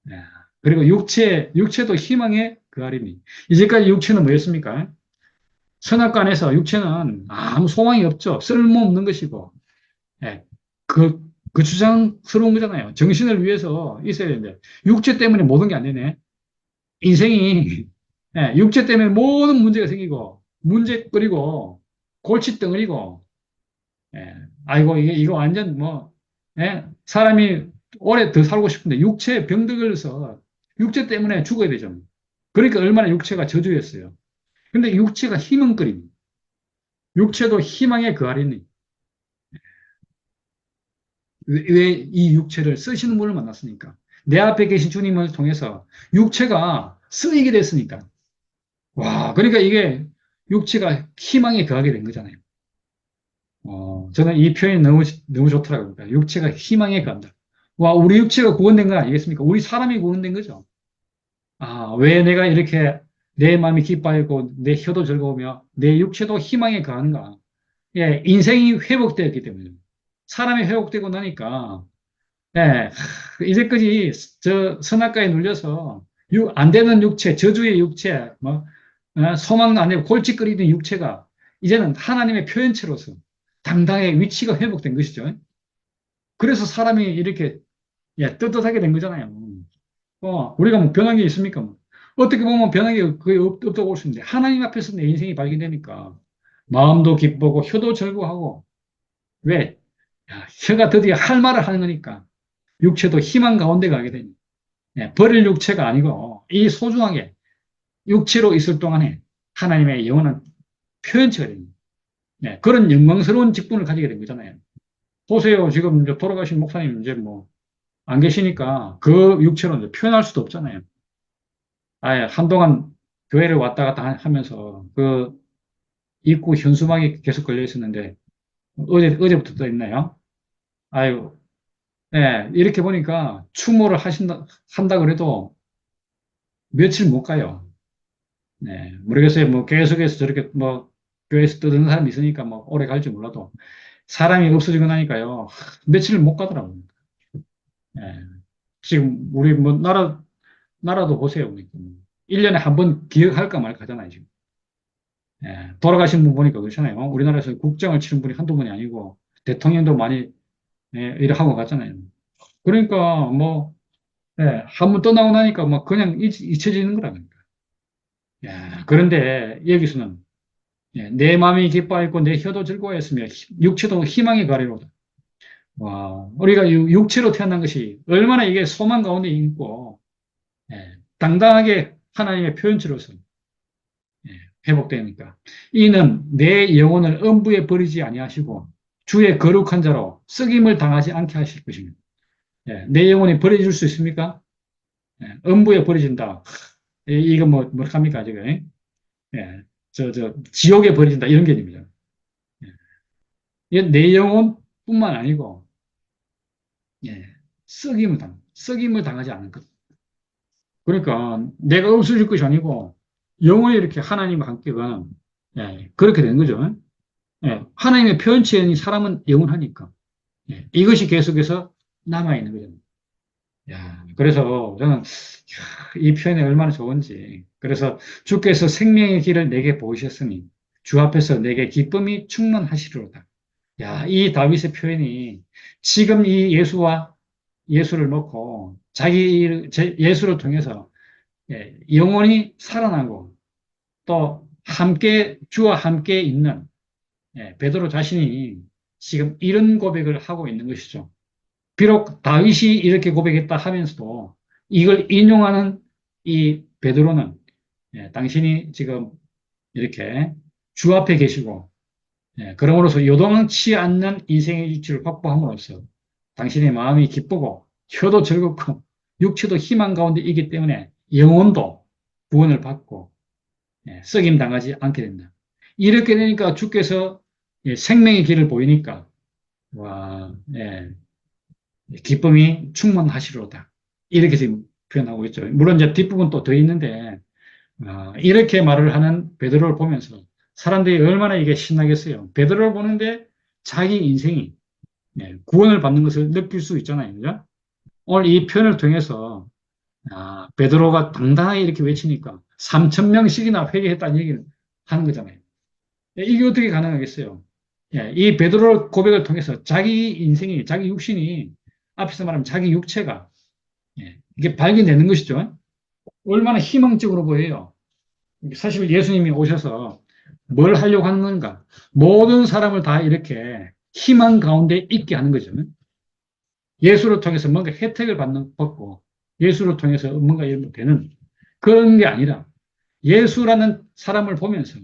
예, 그리고 육체도 희망의 그아림이. 이제까지 육체는 뭐였습니까? 선악관에서 육체는 아무 소망이 없죠. 쓸모없는 것이고 예, 그, 그 주장스러운 거잖아요. 정신을 위해서 있어야 되는데, 육체 때문에 모든 게 안 되네. 인생이, 육체 때문에 모든 문제가 생기고, 문제거리고, 골칫덩어리고, 아이고, 이거 완전 뭐, 사람이 오래 더 살고 싶은데 육체에 병들 걸려서 육체 때문에 죽어야 되죠. 그러니까 얼마나 육체가 저주였어요. 근데 육체가 희망거리니 육체도 희망에 거하리니 왜 이 육체를 쓰시는 분을 만났으니까 내 앞에 계신 주님을 통해서 육체가 쓰이게 됐으니까 와 그러니까 이게 육체가 희망에 거하게 된 거잖아요. 저는 이 표현이 너무 좋더라고요. 그러니까 육체가 희망에 거한다. 와 우리 육체가 구원된 거 아니겠습니까? 우리 사람이 구원된 거죠. 아, 왜 내가 이렇게 내 마음이 기뻐하고 내 혀도 즐거우며 내 육체도 희망에 거하는가? 예, 인생이 회복되었기 때문에. 사람이 회복되고 나니까, 예, 이제까지 저 선악과에 눌려서 안 되는 육체, 저주의 육체, 뭐, 소망 안 되고 골칫거리는 육체가 이제는 하나님의 표현체로서 당당히 위치가 회복된 것이죠. 그래서 사람이 이렇게 예, 떳떳하게 된 거잖아요. 우리가 뭐 변한 게 있습니까? 뭐. 어떻게 보면 변한 게 거의 없다고 볼 수 있는데, 하나님 앞에서 내 인생이 발견되니까, 마음도 기쁘고, 혀도 즐거워하고, 왜? 야, 혀가 드디어 할 말을 하는 거니까, 육체도 희망 가운데 가게 되니, 예, 버릴 육체가 아니고, 이 소중하게 육체로 있을 동안에 하나님의 영원한 표현체가 됩니다. 예, 그런 영광스러운 직분을 가지게 된 거잖아요. 보세요. 지금 이제 돌아가신 목사님 이제 뭐, 안 계시니까 그 육체로 이제 표현할 수도 없잖아요. 아예 한동안 교회를 왔다 갔다 하면서 그 입구 현수막이 계속 걸려 있었는데 어제부터 또 있나요? 아유, 네, 이렇게 보니까 추모를 한다 그래도 며칠 못 가요. 네, 모르겠어요. 뭐 계속해서 저렇게 뭐 교회에서 떠드는 사람이 있으니까 뭐 오래 갈지 몰라도 사람이 없어지고 나니까요. 며칠 못 가더라고요. 네, 지금 우리 뭐 나라도 보세요. 1년에 한 번 기억할까 말까 하잖아요, 지금. 예, 돌아가신 분 보니까 그렇잖아요. 우리나라에서 국장을 치른 분이 한두 분이 아니고 대통령도 많이 예, 일을 하고 갔잖아요. 그러니까 뭐 예, 한 번 떠나고 나니까 막 그냥 잊혀지는 거라니까. 예, 그런데 여기서는 예, 내 마음이 기뻐했고 내 혀도 즐거워했으며 육체도 희망의 가리로다. 와, 우리가 육체로 태어난 것이 얼마나 이게 소망 가운데 있고 예, 당당하게 하나님의 표현체로서 예, 회복되니까. 이는 내 영혼을 음부에 버리지 아니하시고 주의 거룩한 자로 썩임을 당하지 않게 하실 것입니다. 예, 내 영혼이 버려질 수 있습니까? 예, 음부에 버려진다. 이거 뭐합니까, 지금? 예, 지옥에 버려진다. 이런 개념이죠. 예, 이게 내 영혼뿐만 아니고, 예, 썩임을 당하지 않을 것. 그러니까 내가 없어질 것이 아니고, 영원히 이렇게 하나님과 함께가, 예, 그렇게 된 거죠. 예, 하나님의 표현체인 사람은 영원하니까. 예, 이것이 계속해서 남아있는 거죠. 야, 그래서 저는 이 표현이 얼마나 좋은지. 그래서 주께서 생명의 길을 내게 보이셨으니 주 앞에서 내게 기쁨이 충만하시리로다. 야, 이 다윗의 표현이 지금 이 예수를 놓고 예수를 통해서 예, 영원히 살아나고 또 주와 함께 있는 예, 베드로 자신이 지금 이런 고백을 하고 있는 것이죠. 비록 다윗이 이렇게 고백했다 하면서도 이걸 인용하는 이 베드로는 예, 당신이 지금 이렇게 주 앞에 계시고 그러므로서 요동치 않는 인생의 일치를 확보함으로써 당신의 마음이 기쁘고 혀도 즐겁고 육체도 희망 가운데 있기 때문에 영혼도 구원을 받고 썩임 당하지 않게 된다. 이렇게 되니까 주께서 생명의 길을 보이니까 와, 기쁨이 충만하시로다. 이렇게 지금 표현하고 있죠. 물론 이제 뒷부분 또 더 있는데, 이렇게 말을 하는 베드로를 보면서 사람들이 얼마나 이게 신나겠어요. 베드로를 보는데 자기 인생이 구원을 받는 것을 느낄 수 있잖아요. 그죠? 오늘 이 표현을 통해서 베드로가 당당하게 이렇게 외치니까 3천 명씩이나 회개했다는 얘기를 하는 거잖아요. 이게 어떻게 가능하겠어요? 이 베드로 고백을 통해서 자기 인생이, 자기 육신이, 앞에서 말하면 자기 육체가, 이게 발견되는 것이죠. 얼마나 희망적으로 보여요. 사실 예수님이 오셔서 뭘 하려고 하는 건가? 모든 사람을 다 이렇게 희망 가운데 있게 하는 거죠. 예수를 통해서 뭔가 혜택을 받고 예수를 통해서 뭔가 되는 그런 게 아니라 예수라는 사람을 보면서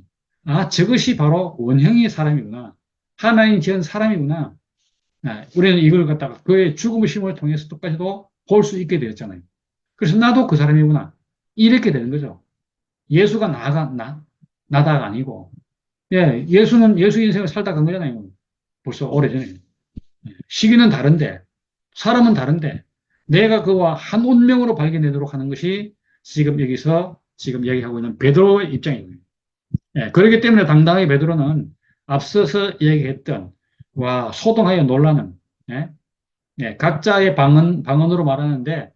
아, 저것이 바로 원형의 사람이구나. 하나님 지은 사람이구나. 아, 우리는 이걸 갖다가 그의 죽음심을 통해서 똑같이도 볼 수 있게 되었잖아요. 그래서 나도 그 사람이구나. 이렇게 되는 거죠. 예수가 나다가 아니고, 예, 예수는 예수 인생을 살다 간 거잖아요. 벌써 오래전에. 시기는 다른데, 사람은 다른데, 내가 그와 한 운명으로 발견되도록 하는 것이 지금 여기서 지금 얘기하고 있는 베드로의 입장이거든요. 예, 그렇기 때문에 당당하게 베드로는 앞서서 얘기했던, 와, 소동하여 놀라는, 예, 예, 각자의 방언으로 말하는데,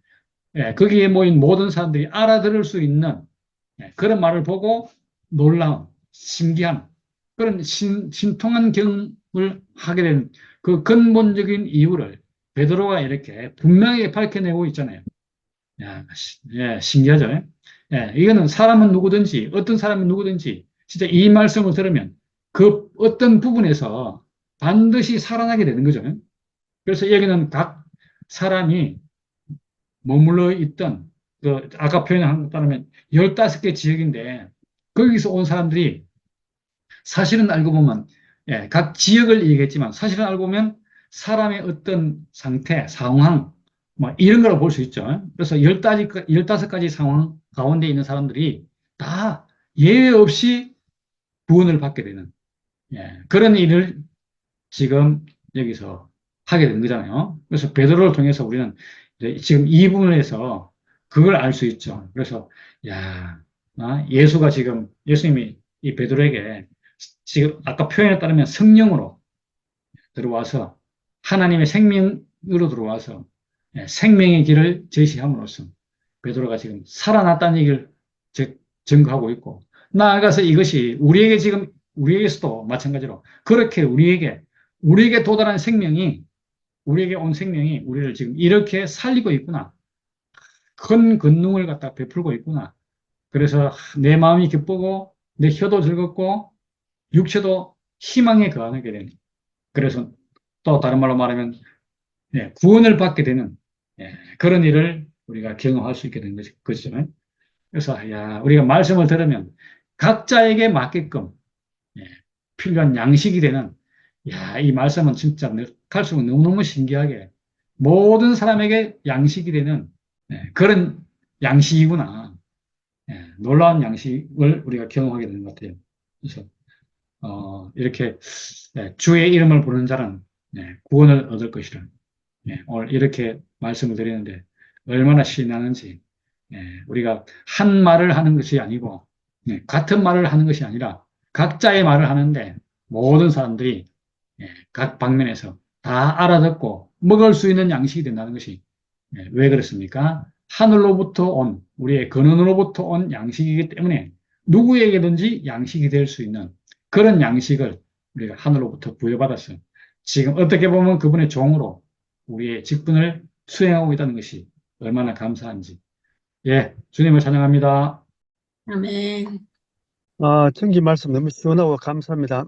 예, 거기에 모인 모든 사람들이 알아들을 수 있는 예, 그런 말을 보고 놀라운, 신기한, 그런 신통한 경험을 하게 된 그 근본적인 이유를 베드로가 이렇게 분명하게 밝혀내고 있잖아요. 야, 예, 신기하죠? 예, 이거는 사람은 누구든지, 어떤 사람은 누구든지, 진짜 이 말씀을 들으면 그 어떤 부분에서 반드시 살아나게 되는 거죠. 그래서 여기는 각 사람이 머물러 있던, 그, 아까 표현한 것 따르면 15개 지역인데, 거기서 온 사람들이 사실은 알고 보면, 예, 각 지역을 얘기했지만, 사실은 알고 보면 사람의 어떤 상태, 상황, 뭐, 이런 걸 볼 수 있죠. 그래서 15가지 상황 가운데 있는 사람들이 다 예외 없이 구원을 받게 되는, 예, 그런 일을 지금 여기서 하게 된 거잖아요. 그래서 베드로를 통해서 우리는 이제 지금 이 부분에서 그걸 알 수 있죠. 그래서 야, 예수가 지금 예수님이 이 베드로에게 지금 아까 표현에 따르면 성령으로 들어와서 하나님의 생명으로 들어와서 예, 생명의 길을 제시함으로써 베드로가 지금 살아났다는 얘기를 증거하고 있고 나아가서 이것이 우리에게 지금 우리에게서도 마찬가지로 그렇게 우리에게 도달한 생명이 우리에게 온 생명이 우리를 지금 이렇게 살리고 있구나. 큰 권능을 갖다 베풀고 있구나. 그래서 내 마음이 기쁘고 내 혀도 즐겁고 육체도 희망에 거하게 되는. 그래서 또 다른 말로 말하면 예, 구원을 받게 되는 예, 그런 일을 우리가 경험할 수 있게 되는 거죠. 그래서 야, 우리가 말씀을 들으면 각자에게 맞게끔 예, 필요한 양식이 되는 야, 이 말씀은 진짜 갈수록 너무너무 신기하게 모든 사람에게 양식이 되는 예, 그런 양식이구나. 예, 놀라운 양식을 우리가 경험하게 되는 것 같아요. 그래서 이렇게 예, 주의 이름을 부르는 자는 예, 구원을 얻을 것이라. 예, 오늘 이렇게 말씀을 드리는데 얼마나 신이 나는지 우리가 한 말을 하는 것이 아니고 같은 말을 하는 것이 아니라 각자의 말을 하는데 모든 사람들이 각 방면에서 다 알아듣고 먹을 수 있는 양식이 된다는 것이 왜 그렇습니까? 하늘로부터 온 우리의 근원으로부터 온 양식이기 때문에 누구에게든지 양식이 될 수 있는 그런 양식을 우리가 하늘로부터 부여받았어요. 지금 어떻게 보면 그분의 종으로 우리의 직분을 수행하고 있다는 것이 얼마나 감사한지. 예, 주님을 찬양합니다. 아멘. 청기 말씀 너무 시원하고 감사합니다.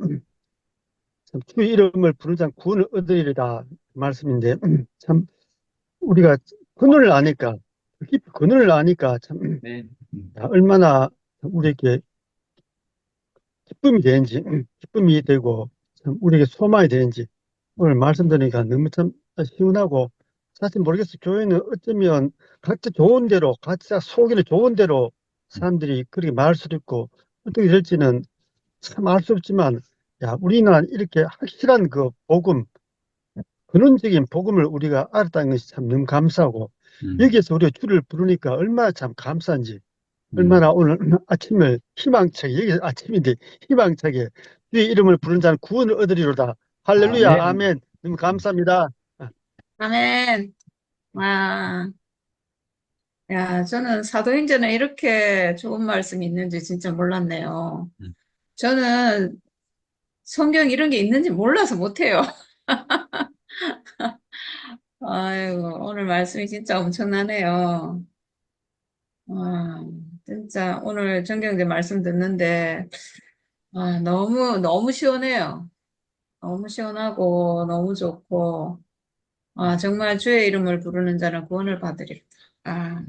참, 주의 이름을 부르는 자는 구원을 얻으리라 말씀인데, 참, 우리가 그늘을 아니까, 깊이 그늘을 아니까, 참, 네. 얼마나 우리에게 기쁨이 되는지, 기쁨이 되고, 참, 우리에게 소망이 되는지, 오늘 말씀 들으니까 너무 참 시원하고, 사실 모르겠어요. 교회는 어쩌면 각자 좋은 대로, 각자 속이는 좋은 대로 사람들이 그렇게 말할 수도 있고, 어떻게 될지는 참 알 수 없지만, 야, 우리는 이렇게 확실한 그 복음, 근원적인 복음을 우리가 알았다는 것이 참 너무 감사하고, 여기에서 우리가 주를 부르니까 얼마나 참 감사한지, 얼마나 오늘 아침을 희망차게, 여기 아침인데 희망차게, 주의 이름을 부르는 자는 구원을 얻으리로다. 할렐루야, 아멘. 아멘. 너무 감사합니다. 아멘. 와, 야, 저는 사도행전에 이렇게 좋은 말씀이 있는지 진짜 몰랐네요. 저는 성경 이런 게 있는지 몰라서 못해요. 아이고, 오늘 말씀이 진짜 엄청나네요. 와, 진짜 오늘 정경제 말씀 듣는데, 너무, 너무 시원해요. 너무 시원하고, 너무 좋고, 정말 주의 이름을 부르는 자는 구원을 받으리라. 아,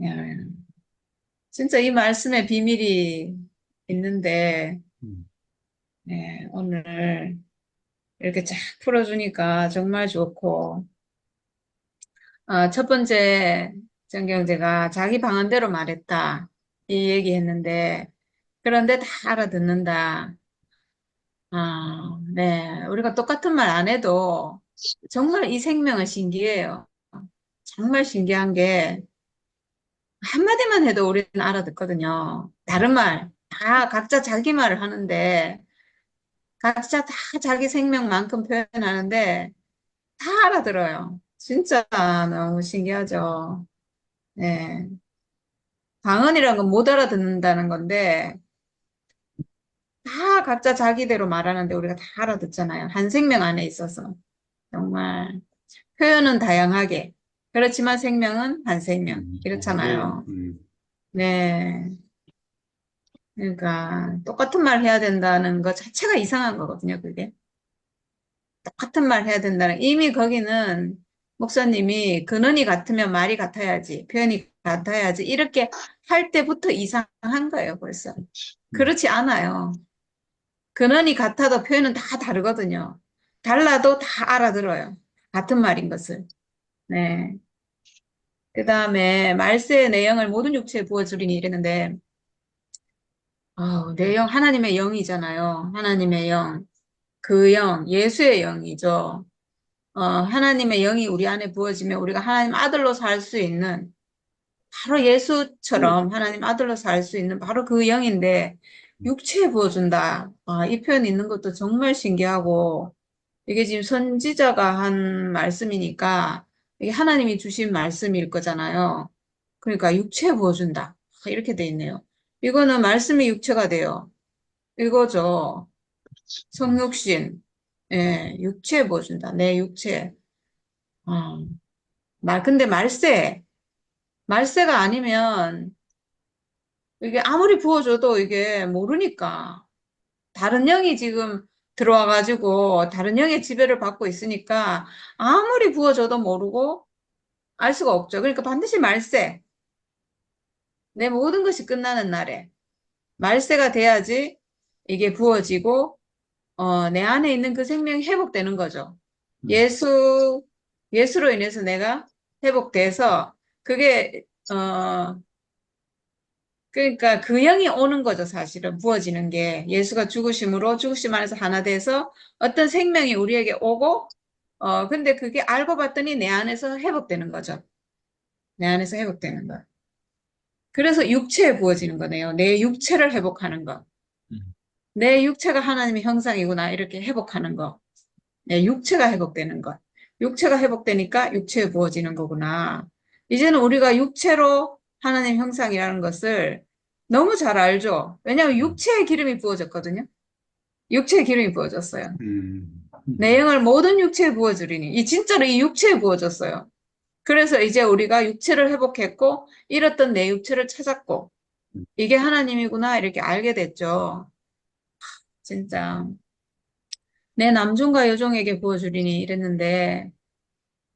야, 진짜 이 말씀에 비밀이 있는데, 음, 오늘 이렇게 쫙 풀어주니까 정말 좋고, 첫 번째 정경제가 자기 방언대로 말했다. 이 얘기했는데, 그런데 다 알아듣는다. 네. 우리가 똑같은 말 안 해도 정말 이 생명은 신기해요. 정말 신기한 게 한마디만 해도 우리는 알아듣거든요. 다른 말, 다 각자 자기 말을 하는데 각자 다 자기 생명만큼 표현하는데 다 알아들어요. 진짜 너무 신기하죠. 네. 방언이라는 건 못 알아듣는다는 건데 다 각자 자기대로 말하는데 우리가 다 알아듣잖아요. 한 생명 안에 있어서. 정말 표현은 다양하게. 그렇지만 생명은 한 생명. 맞아요. 이렇잖아요. 네. 그러니까 똑같은 말 해야 된다는 것 자체가 이상한 거거든요, 그게. 똑같은 말 해야 된다는 이미 거기는 목사님이 근원이 같으면 말이 같아야지, 표현이 같아야지 이렇게 할 때부터 이상한 거예요, 벌써. 음, 그렇지 않아요. 근원이 같아도 표현은 다 다르거든요. 달라도 다 알아들어요. 같은 말인 것을. 네. 그 다음에 말세의 내용을 모든 육체에 부어주리니 이랬는데, 내용 하나님의 영이잖아요. 하나님의 영. 그 영, 예수의 영이죠. 하나님의 영이 우리 안에 부어지면 우리가 하나님 아들로 살 수 있는, 바로 예수처럼 하나님 아들로 살 수 있는 바로 그 영인데, 육체에 부어준다. 이 표현 있는 것도 정말 신기하고, 이게 지금 선지자가 한 말씀이니까, 이게 하나님이 주신 말씀일 거잖아요. 그러니까 육체에 부어준다. 이렇게 돼 있네요. 이거는 말씀이 육체가 돼요. 이거죠. 성육신. 예, 육체에 부어준다. 내 육체. 아, 근데 말세가 아니면 이게 아무리 부어줘도 이게 모르니까. 다른 영이 지금 들어와가지고 다른 영의 지배를 받고 있으니까 아무리 부어줘도 모르고 알 수가 없죠. 그러니까 반드시 말세. 내 모든 것이 끝나는 날에. 말세가 돼야지 이게 부어지고, 내 안에 있는 그 생명이 회복되는 거죠. 음, 예수, 예수로 인해서 내가 회복돼서, 그게, 그러니까 그 영이 오는 거죠, 사실은. 부어지는 게. 예수가 죽으심으로, 죽으심 안에서 하나 돼서 어떤 생명이 우리에게 오고, 근데 그게 알고 봤더니 내 안에서 회복되는 거죠. 내 안에서 회복되는 거. 그래서 육체에 부어지는 거네요. 내 육체를 회복하는 거. 음, 내 육체가 하나님의 형상이구나. 이렇게 회복하는 거. 내 육체가 회복되는 것. 육체가 회복되니까 육체에 부어지는 거구나. 이제는 우리가 육체로 하나님 형상이라는 것을 너무 잘 알죠. 왜냐하면 음, 육체에 기름이 부어졌거든요. 육체에 기름이 부어졌어요. 음, 내 음, 영을 모든 육체에 부어주리니. 진짜로 이 육체에 부어졌어요. 그래서 이제 우리가 육체를 회복했고, 잃었던 내 육체를 찾았고, 이게 하나님이구나. 이렇게 알게 됐죠. 진짜. 내 남종과 여종에게 부어주리니 이랬는데,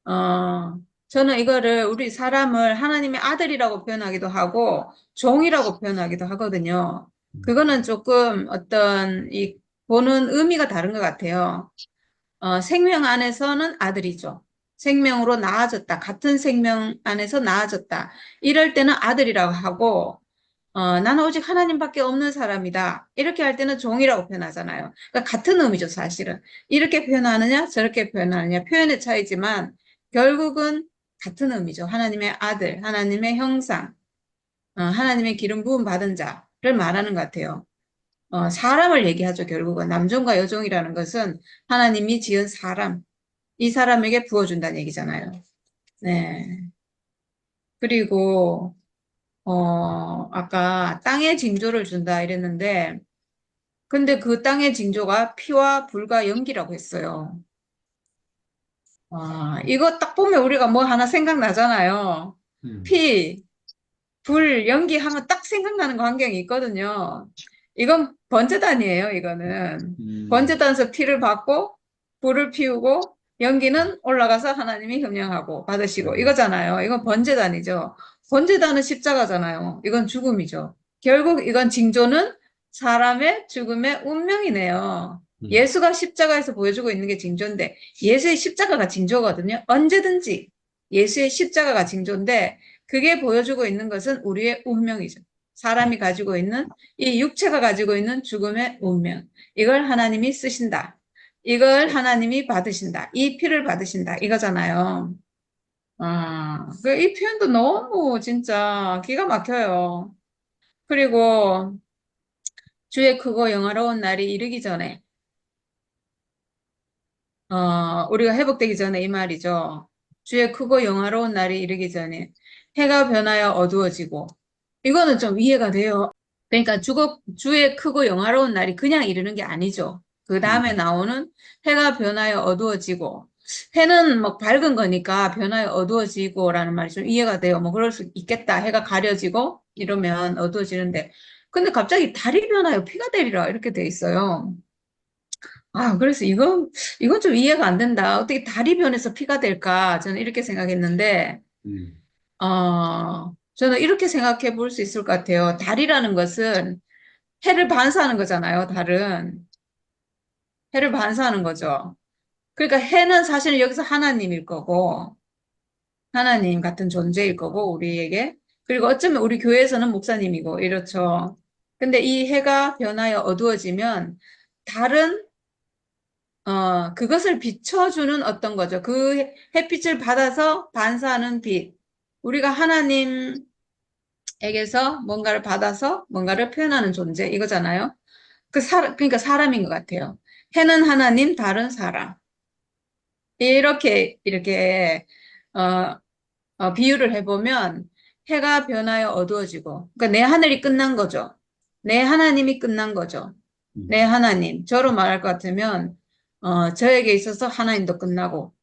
어, 저는 이거를 우리 사람을 하나님의 아들이라고 표현하기도 하고, 종이라고 표현하기도 하거든요. 그거는 조금 어떤 보는 의미가 다른 것 같아요. 생명 안에서는 아들이죠. 생명으로 나아졌다. 같은 생명 안에서 나아졌다. 이럴 때는 아들이라고 하고, 나는 오직 하나님밖에 없는 사람이다. 이렇게 할 때는 종이라고 표현하잖아요. 그러니까 같은 의미죠, 사실은. 이렇게 표현하느냐, 저렇게 표현하느냐, 표현의 차이지만 결국은 같은 의미죠. 하나님의 아들, 하나님의 형상, 하나님의 기름 부음 받은 자를 말하는 것 같아요. 사람을 얘기하죠, 결국은. 남종과 여종이라는 것은 하나님이 지은 사람, 이 사람에게 부어준다는 얘기잖아요. 네. 그리고, 아까 땅에 징조를 준다 이랬는데, 근데 그 땅의 징조가 피와 불과 연기라고 했어요. 이거 딱 보면 우리가 뭐 하나 생각나잖아요. 음, 피, 불, 연기 하면 딱 생각나는 광경이 있거든요. 이건 번제단이에요, 이거는. 음, 번제단에서 피를 받고, 불을 피우고, 연기는 올라가서 하나님이 협령하고 받으시고 이거잖아요. 이건 번제단이죠. 번제단은 십자가잖아요. 이건 죽음이죠. 결국 이건 징조는 사람의 죽음의 운명이네요. 예수가 십자가에서 보여주고 있는 게 징조인데 예수의 십자가가 징조거든요. 언제든지 예수의 십자가가 징조인데 그게 보여주고 있는 것은 우리의 운명이죠. 사람이 가지고 있는 이 육체가 가지고 있는 죽음의 운명. 이걸 하나님이 쓰신다. 이걸 하나님이 받으신다. 이 피를 받으신다. 이거잖아요. 이 표현도 너무 진짜 기가 막혀요. 그리고 주의 크고 영화로운 날이 이르기 전에, 우리가 회복되기 전에 이 말이죠. 주의 크고 영화로운 날이 이르기 전에 해가 변하여 어두워지고, 이거는 좀 이해가 돼요. 그러니까 주의 크고 영화로운 날이 그냥 이르는 게 아니죠. 그 다음에 나오는 해가 변하여 어두워지고, 해는 뭐 밝은 거니까 변하여 어두워지고라는 말이 좀 이해가 돼요. 뭐 그럴 수 있겠다. 해가 가려지고 이러면 어두워지는데. 근데 갑자기 달이 변하여 피가 되리라 이렇게 돼 있어요. 그래서 이건 좀 이해가 안 된다. 어떻게 달이 변해서 피가 될까? 저는 이렇게 생각했는데, 저는 이렇게 생각해 볼 수 있을 것 같아요. 달이라는 것은 해를 반사하는 거잖아요, 달은. 해를 반사하는 거죠. 그러니까 해는 사실은 여기서 하나님일 거고, 하나님 같은 존재일 거고, 우리에게. 그리고 어쩌면 우리 교회에서는 목사님이고, 이렇죠. 근데 이 해가 변하여 어두워지면, 달은, 그것을 비춰주는 어떤 거죠. 그 햇빛을 받아서 반사하는 빛. 우리가 하나님에게서 뭔가를 받아서 뭔가를 표현하는 존재, 이거잖아요. 그러니까 사람인 것 같아요. 해는 하나님, 달은 사람. 이렇게, 비유를 해보면 해가 변하여 어두워지고, 그러니까 내 하늘이 끝난 거죠. 내 하나님이 끝난 거죠. 내 하나님. 저로 말할 것 같으면, 저에게 있어서 하나님도 끝나고,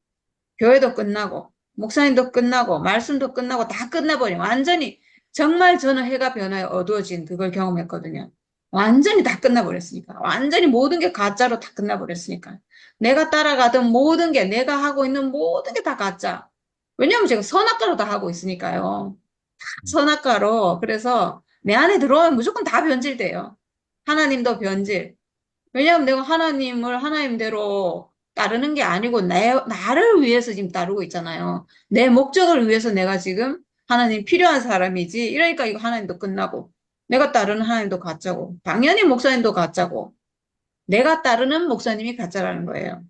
교회도 끝나고, 목사님도 끝나고, 말씀도 끝나고, 다 끝나버리면 완전히, 정말 저는 해가 변하여 어두워진 그걸 경험했거든요. 완전히 다 끝나버렸으니까. 완전히 모든 게 가짜로 다 끝나버렸으니까. 내가 따라가던 모든 게, 내가 하고 있는 모든 게 다 가짜. 왜냐하면 제가 선악과로 다 하고 있으니까요. 선악과로. 그래서 내 안에 들어오면 무조건 다 변질돼요. 하나님도 변질. 왜냐하면 내가 하나님을 하나님대로 따르는 게 아니고 나를 위해서 지금 따르고 있잖아요. 내 목적을 위해서 내가 지금 하나님 필요한 사람이지. 이러니까 이거 하나님도 끝나고 내가 따르는 하나님도 가짜고 당연히 목사님도 가짜고 내가 따르는 목사님이 가짜라는 거예요.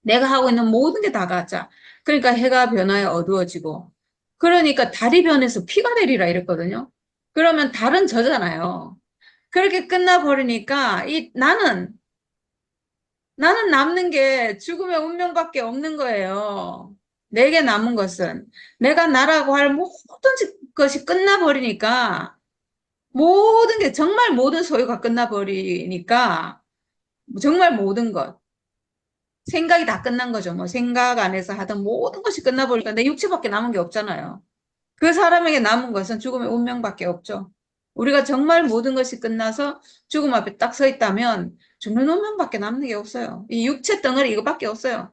내가 하고 있는 모든 게 다 가짜. 그러니까 해가 변하여 어두워지고 그러니까 달이 변해서 피가 되리라 이랬거든요. 그러면 달은 저잖아요. 그렇게 끝나버리니까 나는 남는 게 죽음의 운명밖에 없는 거예요. 내게 남은 것은 내가 나라고 할 모든 것이 끝나버리니까 모든 게 정말 모든 소유가 끝나버리니까 정말 모든 것 생각이 다 끝난 거죠. 뭐 생각 안에서 하던 모든 것이 끝나버리니까 내 육체밖에 남은 게 없잖아요. 그 사람에게 남은 것은 죽음의 운명밖에 없죠. 우리가 정말 모든 것이 끝나서 죽음 앞에 딱 서 있다면 죽는 운명밖에 남는 게 없어요. 이 육체 덩어리 이거밖에 없어요.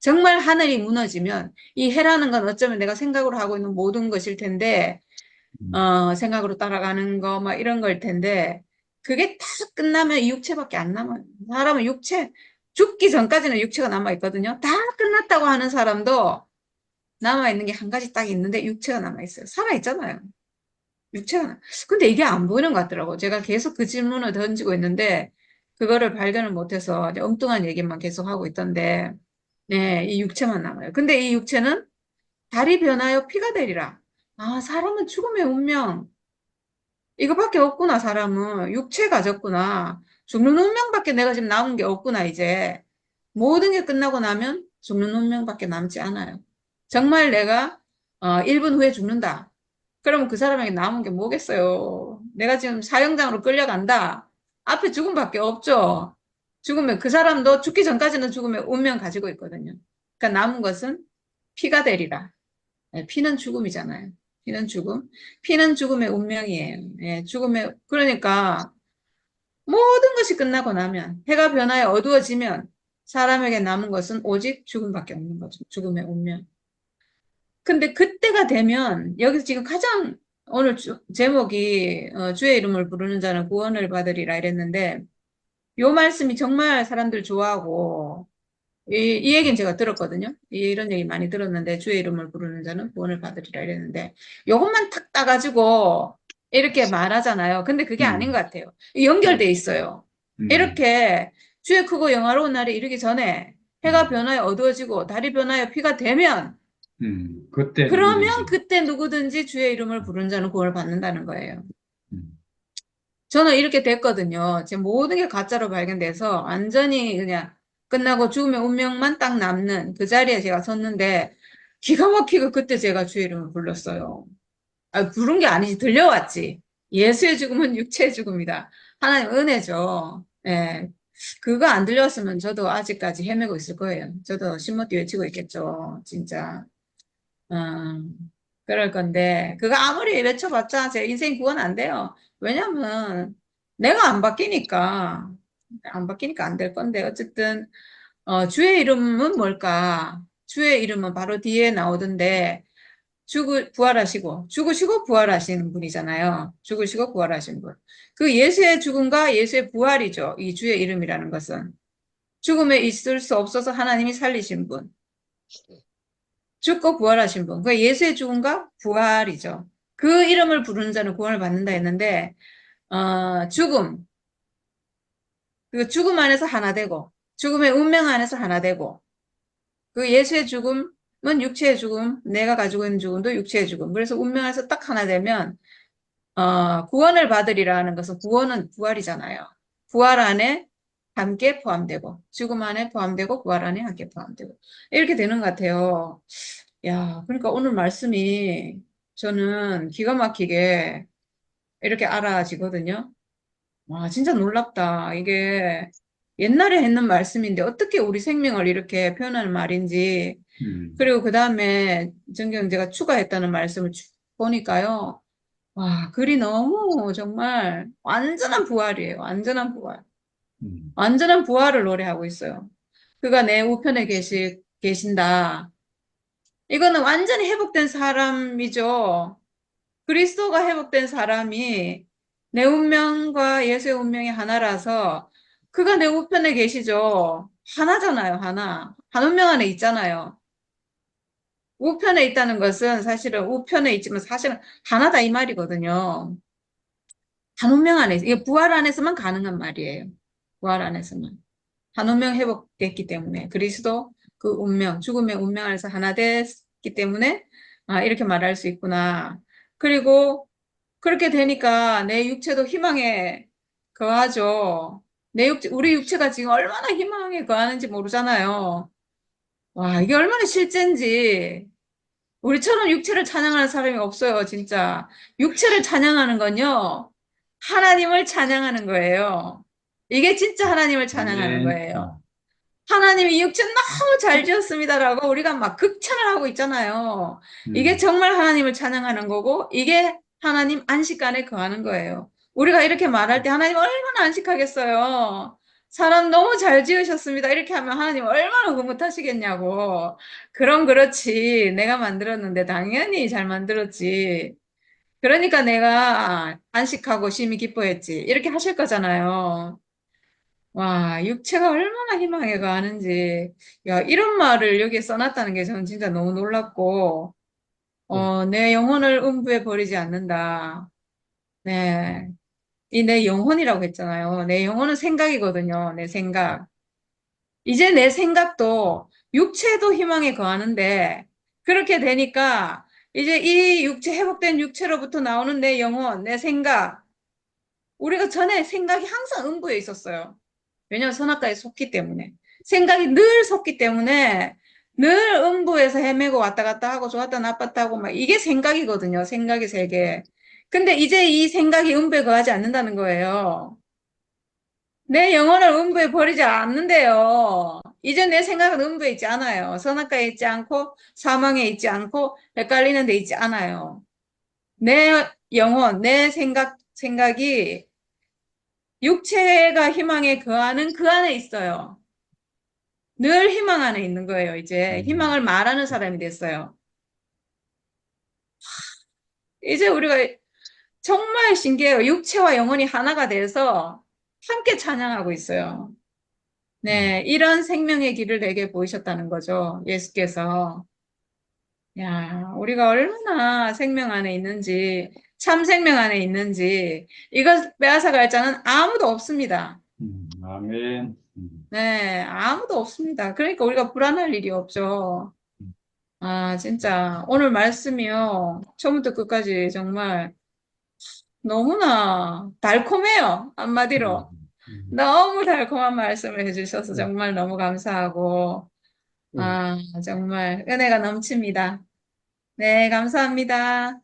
정말 하늘이 무너지면 이 해라는 건 어쩌면 내가 생각으로 하고 있는 모든 것일 텐데 생각으로 따라가는 거 막 이런 걸 텐데 그게 다 끝나면 이 육체밖에 안 남아요. 사람은 죽기 전까지는 육체가 남아 있거든요. 다 끝났다고 하는 사람도 남아있는 게 한 가지 딱 있는데 육체가 남아있어요. 살아있잖아요. 육체가. 근데 이게 안 보이는 것 같더라고. 제가 계속 그 질문을 던지고 있는데 그거를 발견을 못해서 엉뚱한 얘기만 계속 하고 있던데 네, 이 육체만 남아요. 근데 이 육체는 달이 변하여 피가 되리라. 사람은 죽음의 운명. 이거밖에 없구나, 사람은. 육체 가졌구나. 죽는 운명밖에 내가 지금 남은 게 없구나, 이제. 모든 게 끝나고 나면 죽는 운명밖에 남지 않아요. 정말 내가 1분 후에 죽는다. 그러면 그 사람에게 남은 게 뭐겠어요? 내가 지금 사형장으로 끌려간다. 앞에 죽음밖에 없죠. 죽으면 그 사람도 죽기 전까지는 죽음의 운명 가지고 있거든요. 그러니까 남은 것은 피가 되리라. 네, 피는 죽음이잖아요. 피는 죽음. 피는 죽음의 운명이에요. 예, 그러니까 모든 것이 끝나고 나면 해가 변하여 어두워지면 사람에게 남은 것은 오직 죽음밖에 없는 거죠. 죽음의 운명. 근데 그때가 되면 여기서 지금 가장 오늘 제목이 주의 이름을 부르는 자는 구원을 받으리라 이랬는데 요 말씀이 정말 사람들 좋아하고 이 얘기는 제가 들었거든요. 이런 얘기 많이 들었는데 주의 이름을 부르는 자는 구원을 받으리라 이랬는데 요것만 탁 따가지고 이렇게 말하잖아요. 근데 그게 아닌 것 같아요. 연결돼 있어요. 이렇게 주의 크고 영화로운 날이 이르기 전에 해가 변하여 어두워지고 달이 변하여 피가 되면 그때 그러면 누구든지. 그때 누구든지 주의 이름을 부르는 자는 구원을 받는다는 거예요. 음, 저는 이렇게 됐거든요. 제 모든 게 가짜로 발견돼서 완전히 그냥 끝나고 죽음의 운명만 딱 남는 그 자리에 제가 섰는데 기가 막히게 그때 제가 주의 이름을 불렀어요. 아, 부른 게 아니지. 들려왔지. 예수의 죽음은 육체의 죽음이다. 하나님 은혜죠. 예. 그거 안 들렸으면 저도 아직까지 헤매고 있을 거예요. 저도 신모띠 외치고 있겠죠. 진짜. 음, 그럴 건데, 그거 아무리 외쳐봤자 제 인생 구원 안 돼요. 왜냐면, 내가 안 바뀌니까 안 될 건데, 어쨌든, 주의 이름은 뭘까? 주의 이름은 바로 뒤에 나오던데, 부활하시고, 죽으시고 부활하시는 분이잖아요. 죽으시고 부활하신 분. 그 예수의 죽음과 예수의 부활이죠. 이 주의 이름이라는 것은. 죽음에 있을 수 없어서 하나님이 살리신 분. 죽고 부활하신 분. 그 예수의 죽음과 부활이죠. 그 이름을 부르는 자는 구원을 받는다 했는데, 죽음. 그 죽음 안에서 하나 되고, 죽음의 운명 안에서 하나 되고, 그 예수의 죽음은 육체의 죽음, 내가 가지고 있는 죽음도 육체의 죽음. 그래서 운명 안에서 딱 하나 되면, 구원을 받으리라는 것은 구원은 부활이잖아요. 부활 안에 함께 포함되고, 죽음 안에 포함되고, 부활 안에 함께 포함되고. 이렇게 되는 것 같아요. 야, 그러니까 오늘 말씀이 저는 기가 막히게 이렇게 알아지거든요. 와, 진짜 놀랍다. 이게 옛날에 했는 말씀인데 어떻게 우리 생명을 이렇게 표현하는 말인지. 그리고 그 다음에 정경 제가 추가했다는 말씀을 쭉 보니까요. 와, 글이 너무 정말 완전한 부활이에요. 완전한 부활. 음, 완전한 부활을 노래하고 있어요. 그가 내 우편에 계신다. 이거는 완전히 회복된 사람이죠. 그리스도가 회복된 사람이 내 운명과 예수의 운명이 하나라서 그가 내 우편에 계시죠. 하나잖아요, 하나. 한 운명 안에 있잖아요. 우편에 있다는 것은 사실은 우편에 있지만 사실은 하나다 이 말이거든요. 한 운명 안에서, 이게 부활 안에서만 가능한 말이에요. 부활 안에서만. 한 운명 회복됐기 때문에 그리스도 그 운명, 죽음의 운명 안에서 하나 됐기 때문에 이렇게 말할 수 있구나. 그리고 그렇게 되니까 내 육체도 희망에 거하죠. 우리 육체가 지금 얼마나 희망에 거하는지 모르잖아요. 와, 이게 얼마나 실제인지. 우리처럼 육체를 찬양하는 사람이 없어요, 진짜. 육체를 찬양하는 건요, 하나님을 찬양하는 거예요. 이게 진짜 하나님을 찬양하는 아멘. 거예요. 하나님이 육체 너무 잘 지었습니다라고 우리가 막 극찬을 하고 있잖아요. 이게 음, 정말 하나님을 찬양하는 거고, 이게 하나님 안식간에 거하는 거예요. 우리가 이렇게 말할 때 하나님 얼마나 안식하겠어요. 사람 너무 잘 지으셨습니다. 이렇게 하면 하나님 얼마나 흐뭇하시겠냐고. 그럼 그렇지. 내가 만들었는데 당연히 잘 만들었지. 그러니까 내가 안식하고 심히 기뻐했지. 이렇게 하실 거잖아요. 와, 육체가 얼마나 희망에 가는지. 야, 이런 말을 여기에 써놨다는 게 저는 진짜 너무 놀랍고, 네. 내 영혼을 음부에 버리지 않는다. 네. 이 내 영혼이라고 했잖아요. 내 영혼은 생각이거든요. 내 생각. 이제 내 생각도 육체도 희망에 거하는데, 그렇게 되니까, 이제 이 회복된 육체로부터 나오는 내 영혼, 내 생각, 우리가 전에 생각이 항상 음부에 있었어요. 왜냐하면 선악과에 속기 때문에. 생각이 늘 속기 때문에 늘 음부에서 헤매고 왔다 갔다 하고 좋았다 나빴다 하고 막 이게 생각이거든요. 생각의 세계. 근데 이제 이 생각이 음부에 거하지 않는다는 거예요. 내 영혼을 음부에 버리지 않는데요. 이제 내 생각은 음부에 있지 않아요. 선악과에 있지 않고 사망에 있지 않고 헷갈리는 데 있지 않아요. 내 영혼, 내 생각이 육체가 희망에 거하는 그 안에 있어요. 늘 희망 안에 있는 거예요. 이제 희망을 말하는 사람이 됐어요. 이제 우리가 정말 신기해요. 육체와 영혼이 하나가 돼서 함께 찬양하고 있어요. 네, 이런 생명의 길을 내게 보이셨다는 거죠. 예수께서. 야, 우리가 얼마나 생명 안에 있는지, 참 생명 안에 있는지, 이것 빼앗아갈 자는 아무도 없습니다. 아멘. 네, 아무도 없습니다. 그러니까 우리가 불안할 일이 없죠. 아, 진짜. 오늘 말씀이요. 처음부터 끝까지 정말 너무나 달콤해요. 한마디로. 너무 달콤한 말씀을 해주셔서 정말 너무 감사하고, 예. 아, 정말 은혜가 넘칩니다. 네, 감사합니다.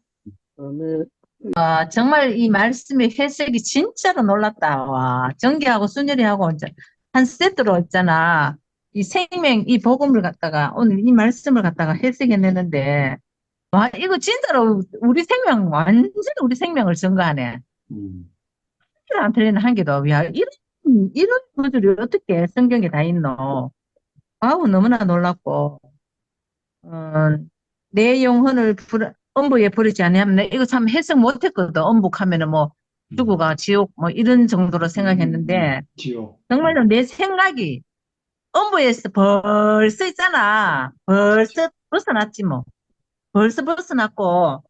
다음에 정말 이 말씀의 해석이 진짜로 놀랍다. 와, 정기하고 순열이하고 이제 한 세트로 있잖아. 이 생명, 이 복음을 갖다가 오늘 이 말씀을 갖다가 해석해내는데, 와, 이거 진짜로 우리 생명, 완전히 우리 생명을 증거하네. 안 틀리는 한 개도 없고, 야, 이런 구절이 어떻게 성경에 다 있노? 아우, 너무나 놀랍고, 내 영혼을 엄부에 버리지 아니하면 이거 참 해석 못했거든. 엄북하면은 뭐 죽어가 지옥 뭐 이런 정도로 생각했는데 지옥. 정말로 내 생각이 엄부에서 벌써 있잖아. 벌써 벗어났지 뭐. 벌써 벗어났고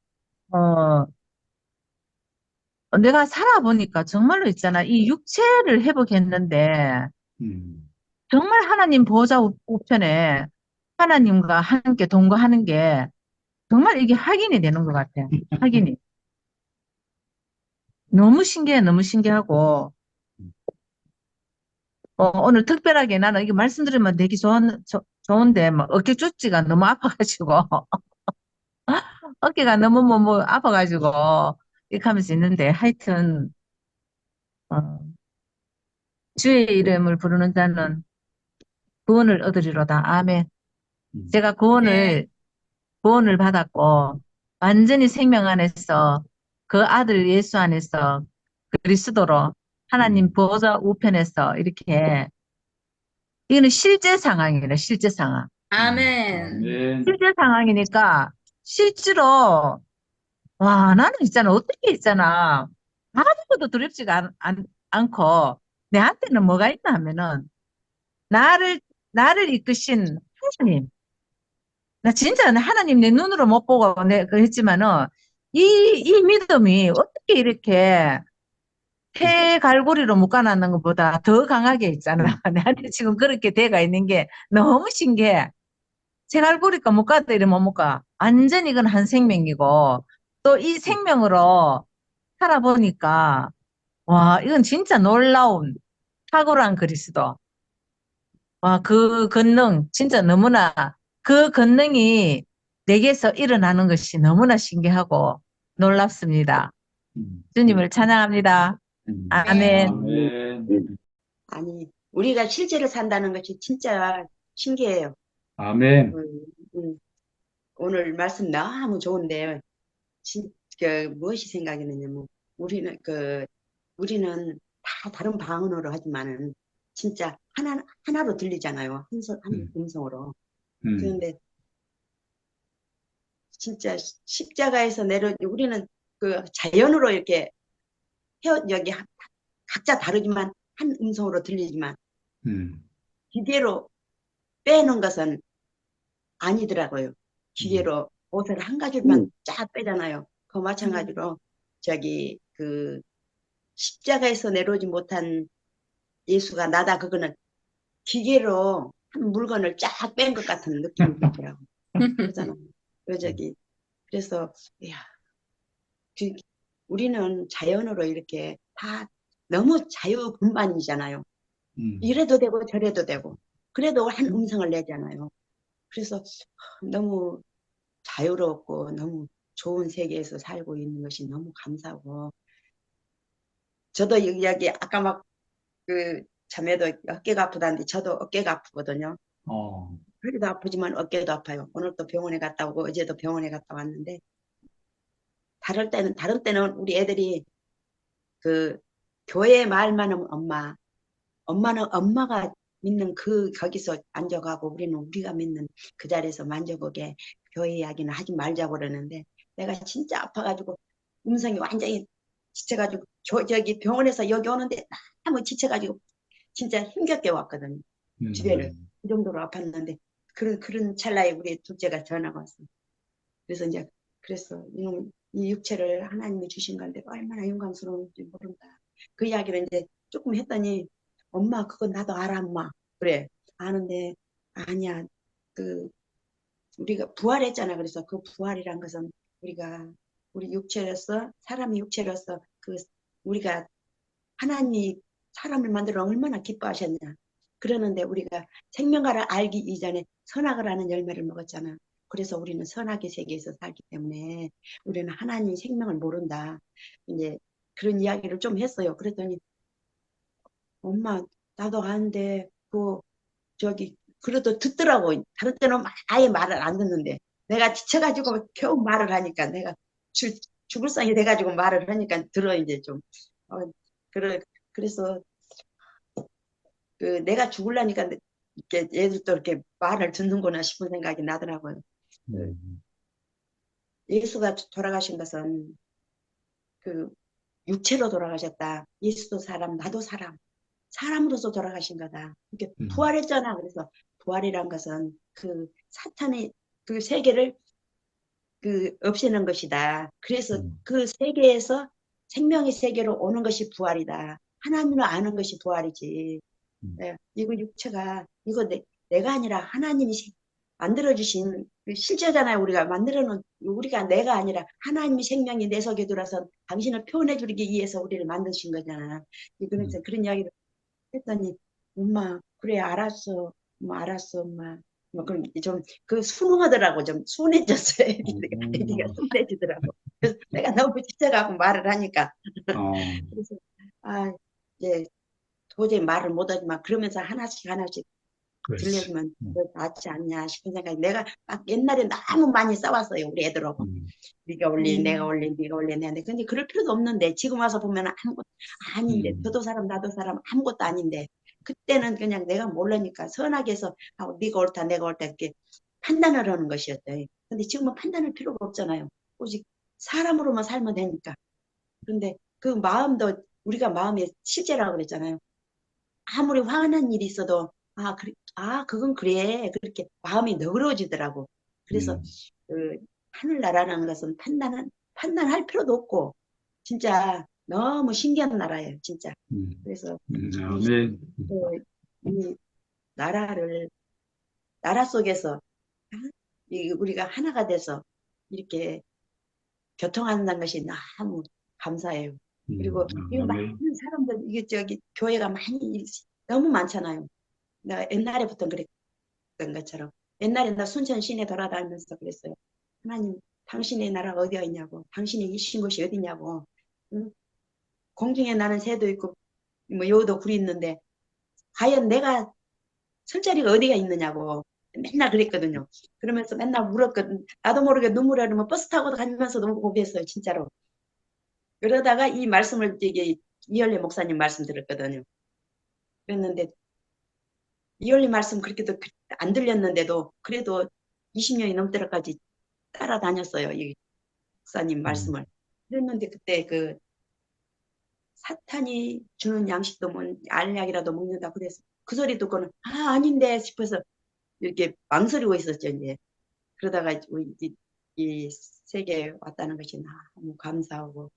어 내가 살아보니까 정말로 있잖아. 이 육체를 회복했는데 정말 하나님 보호자 우편에 하나님과 함께 동거하는 게 정말 이게 확인이 되는 것 같아. 확인이. 너무 신기해, 너무 신기하고, 오늘 특별하게 나는 이게 말씀드리면 되게 좋은데, 막 어깨 쪽지가 너무 아파가지고, 어깨가 너무 뭐 아파가지고, 이렇게 하면서 있는데, 하여튼, 어, 주의 이름을 부르는 자는 구원을 얻으리로다. 아멘. 제가 네. 구원을 받았고, 완전히 생명 안에서, 그 아들 예수 안에서 그리스도로 하나님 보호자 우편에서 이렇게 이거는 실제 상황이래, 실제 상황. 아멘. 아멘. 실제 상황이니까, 실제로, 와, 나는 있잖아, 어떻게 있잖아. 아무것도 두렵지가 않고, 내한테는 뭐가 있나 하면은, 나를, 나를 이끄신 하나님. 나 진짜 하나님 내 눈으로 못 보고 했지만은, 이 믿음이 어떻게 이렇게 폐갈고리로 묶어놨는 것보다 더 강하게 있잖아. 내한테 지금 그렇게 돼가 있는 게 너무 신기해. 제갈고리가 못 가도 이러면 못 가. 완전히 이건 한 생명이고, 또 이 생명으로 살아보니까, 와, 이건 진짜 놀라운 탁월한 그리스도. 와, 그 권능, 진짜 너무나, 그 권능이 내게서 일어나는 것이 너무나 신기하고 놀랍습니다. 주님을 찬양합니다. 아멘. 아멘. 아니, 우리가 실제로 산다는 것이 진짜 신기해요. 아멘. 오늘 말씀 너무 좋은데, 무엇이 생각이 나냐면, 우리는 다 다른 방언으로 하지만은, 진짜 하나로 들리잖아요. 한 음성으로. 그런데, 진짜 십자가에서 우리는 그 자연으로 이렇게 여기 각자 다르지만, 한 음성으로 들리지만, 기계로 빼는 것은 아니더라고요. 기계로 옷을 한 가지만 쫙 빼잖아요. 그 마찬가지로 그 십자가에서 내려오지 못한 예수가 나다, 그거는 기계로 한 물건을 쫙 뺀 것 같은 느낌이 들더라고요. 그러잖아요. 그래서 야, 우리는 자연으로 이렇게 다 너무 자유분방이잖아요. 이래도 되고 저래도 되고, 그래도 한 음성을 내잖아요. 그래서 너무 자유롭고 너무 좋은 세계에서 살고 있는 것이 너무 감사하고, 저도 여기 아까 막 그 자매도 어깨가 아프다는데 저도 어깨가 아프거든요. 허리도 아프지만 어깨도 아파요. 오늘 또 병원에 갔다 오고 어제도 병원에 갔다 왔는데, 다른 때는 우리 애들이 그 교회 말만 하면 엄마는 엄마가 믿는 그 거기서 만족하고 우리는 우리가 믿는 그 자리에서 만족하게 교회 이야기는 하지 말자고 그러는데 내가 진짜 아파가지고 음성이 완전히 지쳐가지고 저기 병원에서 여기 오는데 너무 지쳐가지고 진짜 힘겹게 왔거든요. 집에를. 그 정도로 아팠는데 그런 찰나에 우리 둘째가 전화가 왔어. 그래서 이제 그래서 이 육체를 하나님이 주신 건데 얼마나 영광스러운지 모른다. 그 이야기를 이제 조금 했더니 엄마 그거 나도 알아 엄마. 그래 아는데 아니야 그 우리가 부활했잖아. 그래서 그 부활이란 것은 우리 육체로서 사람이 육체로서 그 우리가 하나님이 사람을 만들어 얼마나 기뻐하셨냐. 그러는데 우리가 생명과를 알기 이전에 선악을 하는 열매를 먹었잖아. 그래서 우리는 선악의 세계에서 살기 때문에 우리는 하나님 생명을 모른다. 이제 그런 이야기를 좀 했어요. 그랬더니 엄마 나도 아는데 저기 그래도 듣더라고. 다른 때는 아예 말을 안 듣는데 내가 지쳐가지고 겨우 말을 하니까 내가 죽을 상이 돼가지고 말을 하니까 들어 이제 좀 그래서 내가 죽을라니까 이렇게 얘들도 이렇게 말을 듣는구나 싶은 생각이 나더라고요. 예수가 돌아가신 것은 그 육체로 돌아가셨다. 예수도 사람, 나도 사람. 사람으로서 돌아가신 거다. 이렇게 부활했잖아. 그래서 부활이란 것은 그 사탄의 그 세계를 없애는 것이다. 그래서 그 세계에서 생명의 세계로 오는 것이 부활이다. 하나님을 아는 것이 부활이지. 이거 육체가 이거 내가 아니라 하나님이 만들어주신 실제잖아요. 우리가 내가 아니라 하나님이 생명이 내 속에 들어서 당신을 표현해주기 위해서 우리를 만드신 거잖아. 그래서 그런 이야기를 했더니 엄마 그래 알았어. 엄마 알았어 엄마. 뭐 그럼 좀 순응하더라고. 좀 순해졌어요. 애기가 순해지더라고. 그래서 내가 너무 지쳐가고 말을 하니까 그래서 이제 도저히 말을 못하지만 그러면서 하나씩 들려주면 낫지 않냐 싶은 생각이 내가 막 옛날에 너무 많이 싸웠어요. 우리 애들하고. 네가 올린 내가 올린 네가 올린 내가 근데 그럴 필요도 없는데 지금 와서 보면 아무것도 아닌데 저도 사람 나도 사람 아무것도 아닌데 그때는 그냥 내가 모르니까 선하게 해서 네가 옳다 내가 옳다 이렇게 판단을 하는 것이었죠. 근데 지금은 판단할 필요가 없잖아요. 오직 사람으로만 살면 되니까. 그런데 그 마음도 우리가 마음의 실제라고 그랬잖아요. 아무리 화난 일이 있어도 그건 그래 그렇게 마음이 너그러워지더라고. 그래서 하늘나라라는 것은 판단할 필요도 없고 진짜 너무 신기한 나라예요 진짜. 그래서 이 나라 속에서 우리가 하나가 돼서 이렇게 교통한다는 것이 너무 감사해요. 그리고 이 많은 사람들 이게 교회가 너무 많잖아요. 내가 옛날에부터 그랬던 것처럼 옛날에 나 순천 시내 돌아다니면서 그랬어요. 하나님 당신의 나라가 어디가 있냐고 당신이 계신 곳이 어디냐고. 응? 공중에 나는 새도 있고 뭐 여우도 굴이 있는데 과연 내가 설 자리가 어디가 있느냐고 맨날 그랬거든요. 그러면서 맨날 울었거든. 나도 모르게 눈물이 흐르면 버스 타고 다니면서 너무 고백했어요. 진짜로. 그러다가 이 말씀을 이열리 목사님 말씀 들었거든요. 그랬는데 이열리 말씀 그렇게도 안 들렸는데도 그래도 20년이 넘도록까지 따라다녔어요. 이 목사님 말씀을. 그랬는데 그때 사탄이 주는 양식도 알약이라도 먹는다 그래서 그 소리 듣고는 아닌데 싶어서 이렇게 망설이고 있었죠. 이제 그러다가 이 세계에 왔다는 것이 너무 감사하고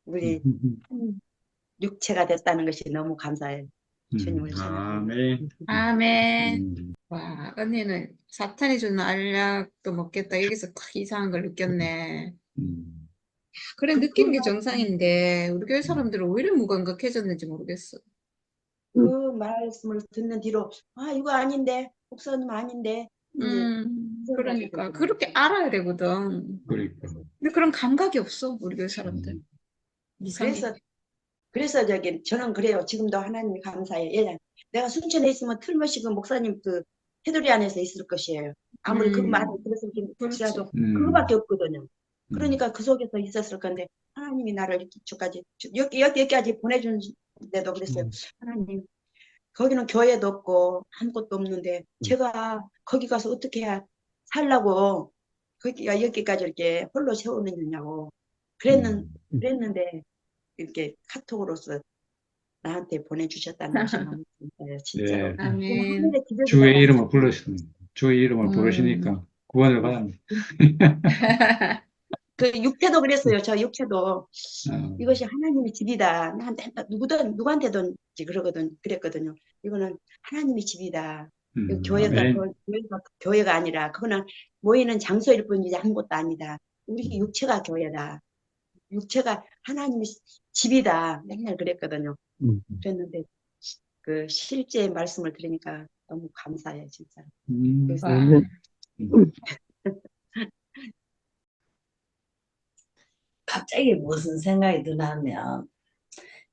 우리 한 육체가 됐다는 것이 너무 감사해요. 주님을 아멘. 아멘. 와, 언니는 사탄이 주는 알약도 먹겠다. 여기서 딱 이상한 걸 느꼈네. 그래, 느끼는 게 정상인데, 우리 교회 사람들은 왜 이렇게 무감각해졌는지 모르겠어. 그 말씀을 듣는 뒤로 이거 아닌데 목사님 아닌데 이제 그러니까 그렇게 알아야 되거든. 그러니까. 근데 그런 감각이 없어, 우리 교회 사람들. 이상해. 그래서 저는 그래요. 지금도 하나님이 감사해요. 예, 내가 순천에 있으면 틀림없이 그 목사님 테두리 안에서 있을 것이에요. 아무리 그 말을 들었을지라도 그거밖에 없거든요. 그러니까 그 속에서 있었을 건데 하나님이 나를 여기까지 보내준데도 그랬어요. 하나님 거기는 교회도 없고 아무것도 없는데 제가 거기 가서 어떻게 살라고 거기가 여기까지 이렇게 홀로 세우느냐고 그랬는데 이렇게 카톡으로서 나한테 보내주셨다는 것이 너무 감사해요, 진짜로. 네, 아멘. 하늘의 기적이라고 주의 이름을 생각해요. 부르시는, 주의 이름을 부르시니까 구원을 받았네. 그 육체도 그랬어요. 저 육체도 어, 이것이 하나님의 집이다. 나한테 누구한테든 그랬거든요. 이거는 하나님의 집이다. 이거 아멘. 교회가 아니라 그거는 모이는 장소일 뿐이지 아무것도 아니다. 우리 육체가 교회다. 육체가 하나님의 집이다. 맨날 그랬거든요. 그랬는데 그 실제 말씀을 들으니까 너무 감사해요, 진짜. 그래서 와. 갑자기 무슨 생각이 드냐면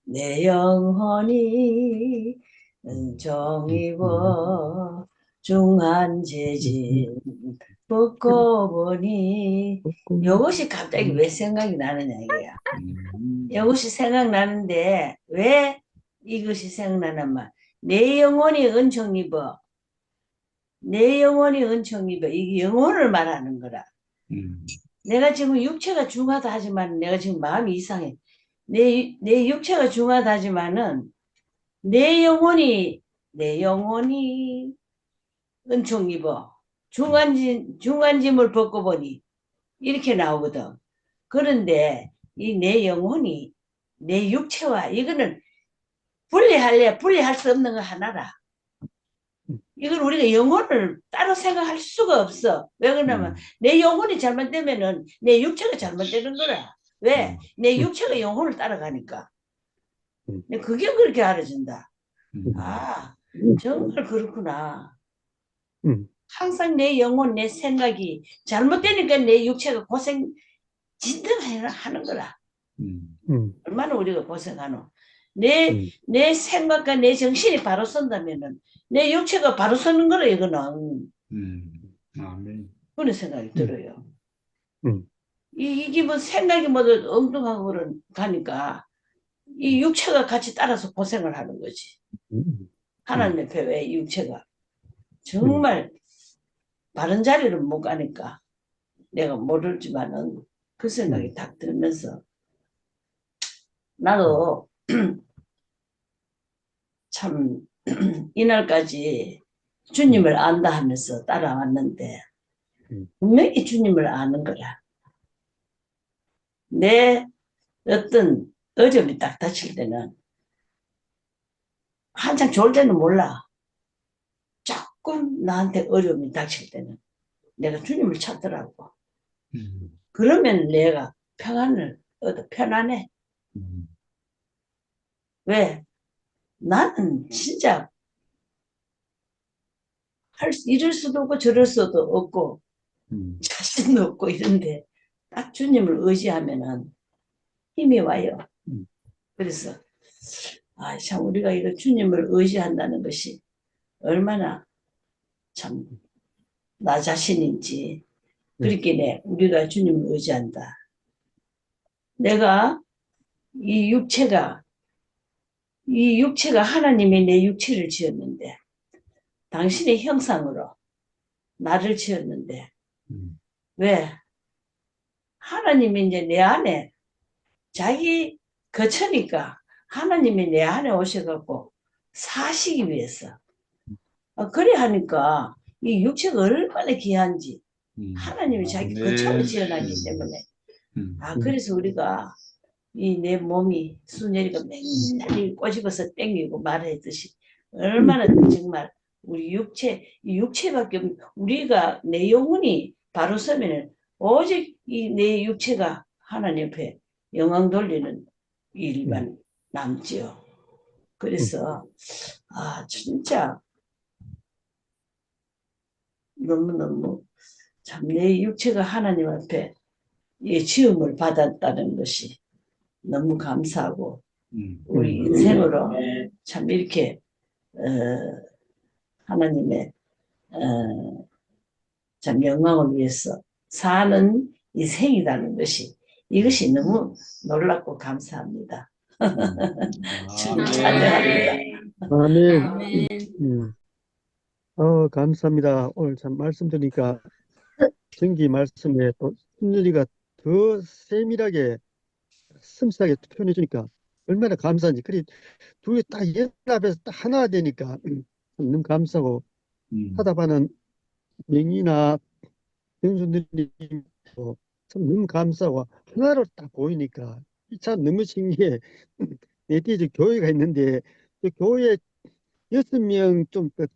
내 영혼이 은총입어 중한 재진 벗고 보니 이것이 갑자기 왜 생각이 나느냐 이거야. 이것이 생각나는데 왜 이것이 생각나냐면 내 영혼이 은총 입어. 내 영혼이 은총 입어. 이게 영혼을 말하는 거라. 내가 지금 육체가 중하다 하지만 내가 지금 마음이 이상해. 내 육체가 중하다 하지만은 내 영혼이 은총 입어. 중간짐을 벗고 보니 이렇게 나오거든. 그런데 이 내 영혼이 내 육체와 이거는 분리할 수 없는 거 하나라. 이걸 우리가 영혼을 따로 생각할 수가 없어. 왜 그러냐면 내 영혼이 잘못되면은 내 육체가 잘못되는 거라. 왜? 내 육체가 영혼을 따라가니까. 그게 그렇게 알아진다. 아, 정말 그렇구나. 항상 내 영혼, 내 생각이 잘못되니까 내 육체가 고생 진짜 하는 거라. 얼마나 우리가 고생하노. 내 생각과 내 정신이 바로 선다면은 내 육체가 바로 서는 거라 이거는. 아멘. 그런 생각이 들어요. 이게 뭐 생각이 모두 엉뚱하고 가니까 이 육체가 같이 따라서 고생을 하는 거지. 하나님의 배에 육체가 정말 바른 자리를 못 가니까 내가 모르지만은 그 생각이 딱 들면서 나도 참 이날까지 주님을 안다 하면서 따라왔는데 분명히 주님을 아는 거라. 내 어떤 어려움이 딱 닥칠 때는 한창 좋을 때는 몰라. 조금 나한테 어려움이 닥칠 때는 내가 주님을 찾더라고. 그러면 내가 평안을 얻어. 편안해. 왜? 나는 진짜 이럴 수도 없고 저럴 수도 없고 자신도 없고 이런데 딱 주님을 의지하면은 힘이 와요. 그래서 참 우리가 이거 주님을 의지한다는 것이 얼마나 참 나 자신인지 그렇게 우리가 주님을 의지한다. 내가 이 육체가 하나님이 내 육체를 지었는데 당신의 형상으로 나를 지었는데 왜? 하나님이 이제 내 안에 자기 거처니까 하나님이 내 안에 오셔갖고 사시기 위해서 그래 하니까 이 육체가 얼마나 귀한지 하나님이 자기 거처로 지어놨기 때문에 그래서 우리가 이 내 몸이 순열이가 맨날 꼬집어서 땡기고 말했듯이 얼마나 정말 우리 육체밖에 우리가 내 영혼이 바로 서면은 오직 이 내 육체가 하나님 옆에 영광 돌리는 일만 남지요. 그래서 진짜 너무너무 참 내 육체가 하나님 앞에 이 지음을 받았다는 것이 너무 감사하고 우리 인생으로 참 이렇게 하나님의 참 영광을 위해서 사는 이 생이라는 것이 이것이 너무 놀랍고 감사합니다. 주님 찬양합니다. 아멘. 아멘. 감사합니다. 오늘 참 말씀드리니까 정기 말씀에 또 순전히가 더 세밀하게 섬세하게 표현해 주니까 얼마나 감사한지. 그리 둘이 딱 연합해서 딱 하나 되니까 너무 감사하고 하다 보는 명이나 형수들이 참 너무 감사하고 하나로 딱 보이니까 이 참 너무 신기해. 내 뒤에 저 교회가 있는데 그 교회 6명 좀 더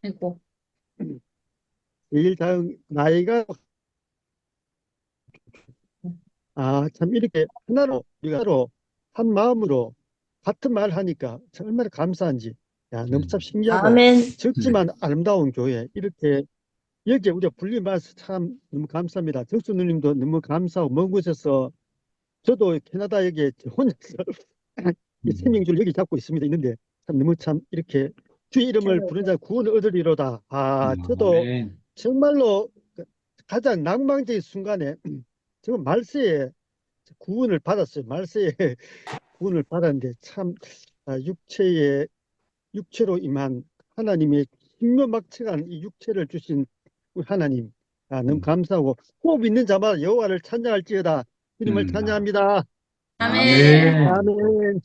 아이고. 제일 다음 나이가 참 이렇게 하나로 우리가 서로 한 마음으로 같은 말 하니까 참 얼마나 감사한지. 야, 너무 참 신기하고 아멘. 적지만 아름다운 교회 이렇게 여기에 우리가 불린 말씀 참 너무 감사합니다. 정수 누님도 너무 감사하고 먼 곳에서 저도 캐나다 여기에 혼자서 이 생명줄 여기 잡고 있는데 참 너무 참 이렇게 주의 이름을 부른 자 구원을 얻으리로다. 저도 아멘. 정말로 가장 낭망적인 순간에 정말 말세에 구원을 받았어요. 말세에 구원을 받았는데 참 육체로 임한 하나님의 신묘막측한 이 육체를 주신 우리 하나님 너무 감사하고 호흡 있는 자마다 여호와를 찬양할지어다. 주님을 찬양합니다. 아멘. 아멘. 아멘.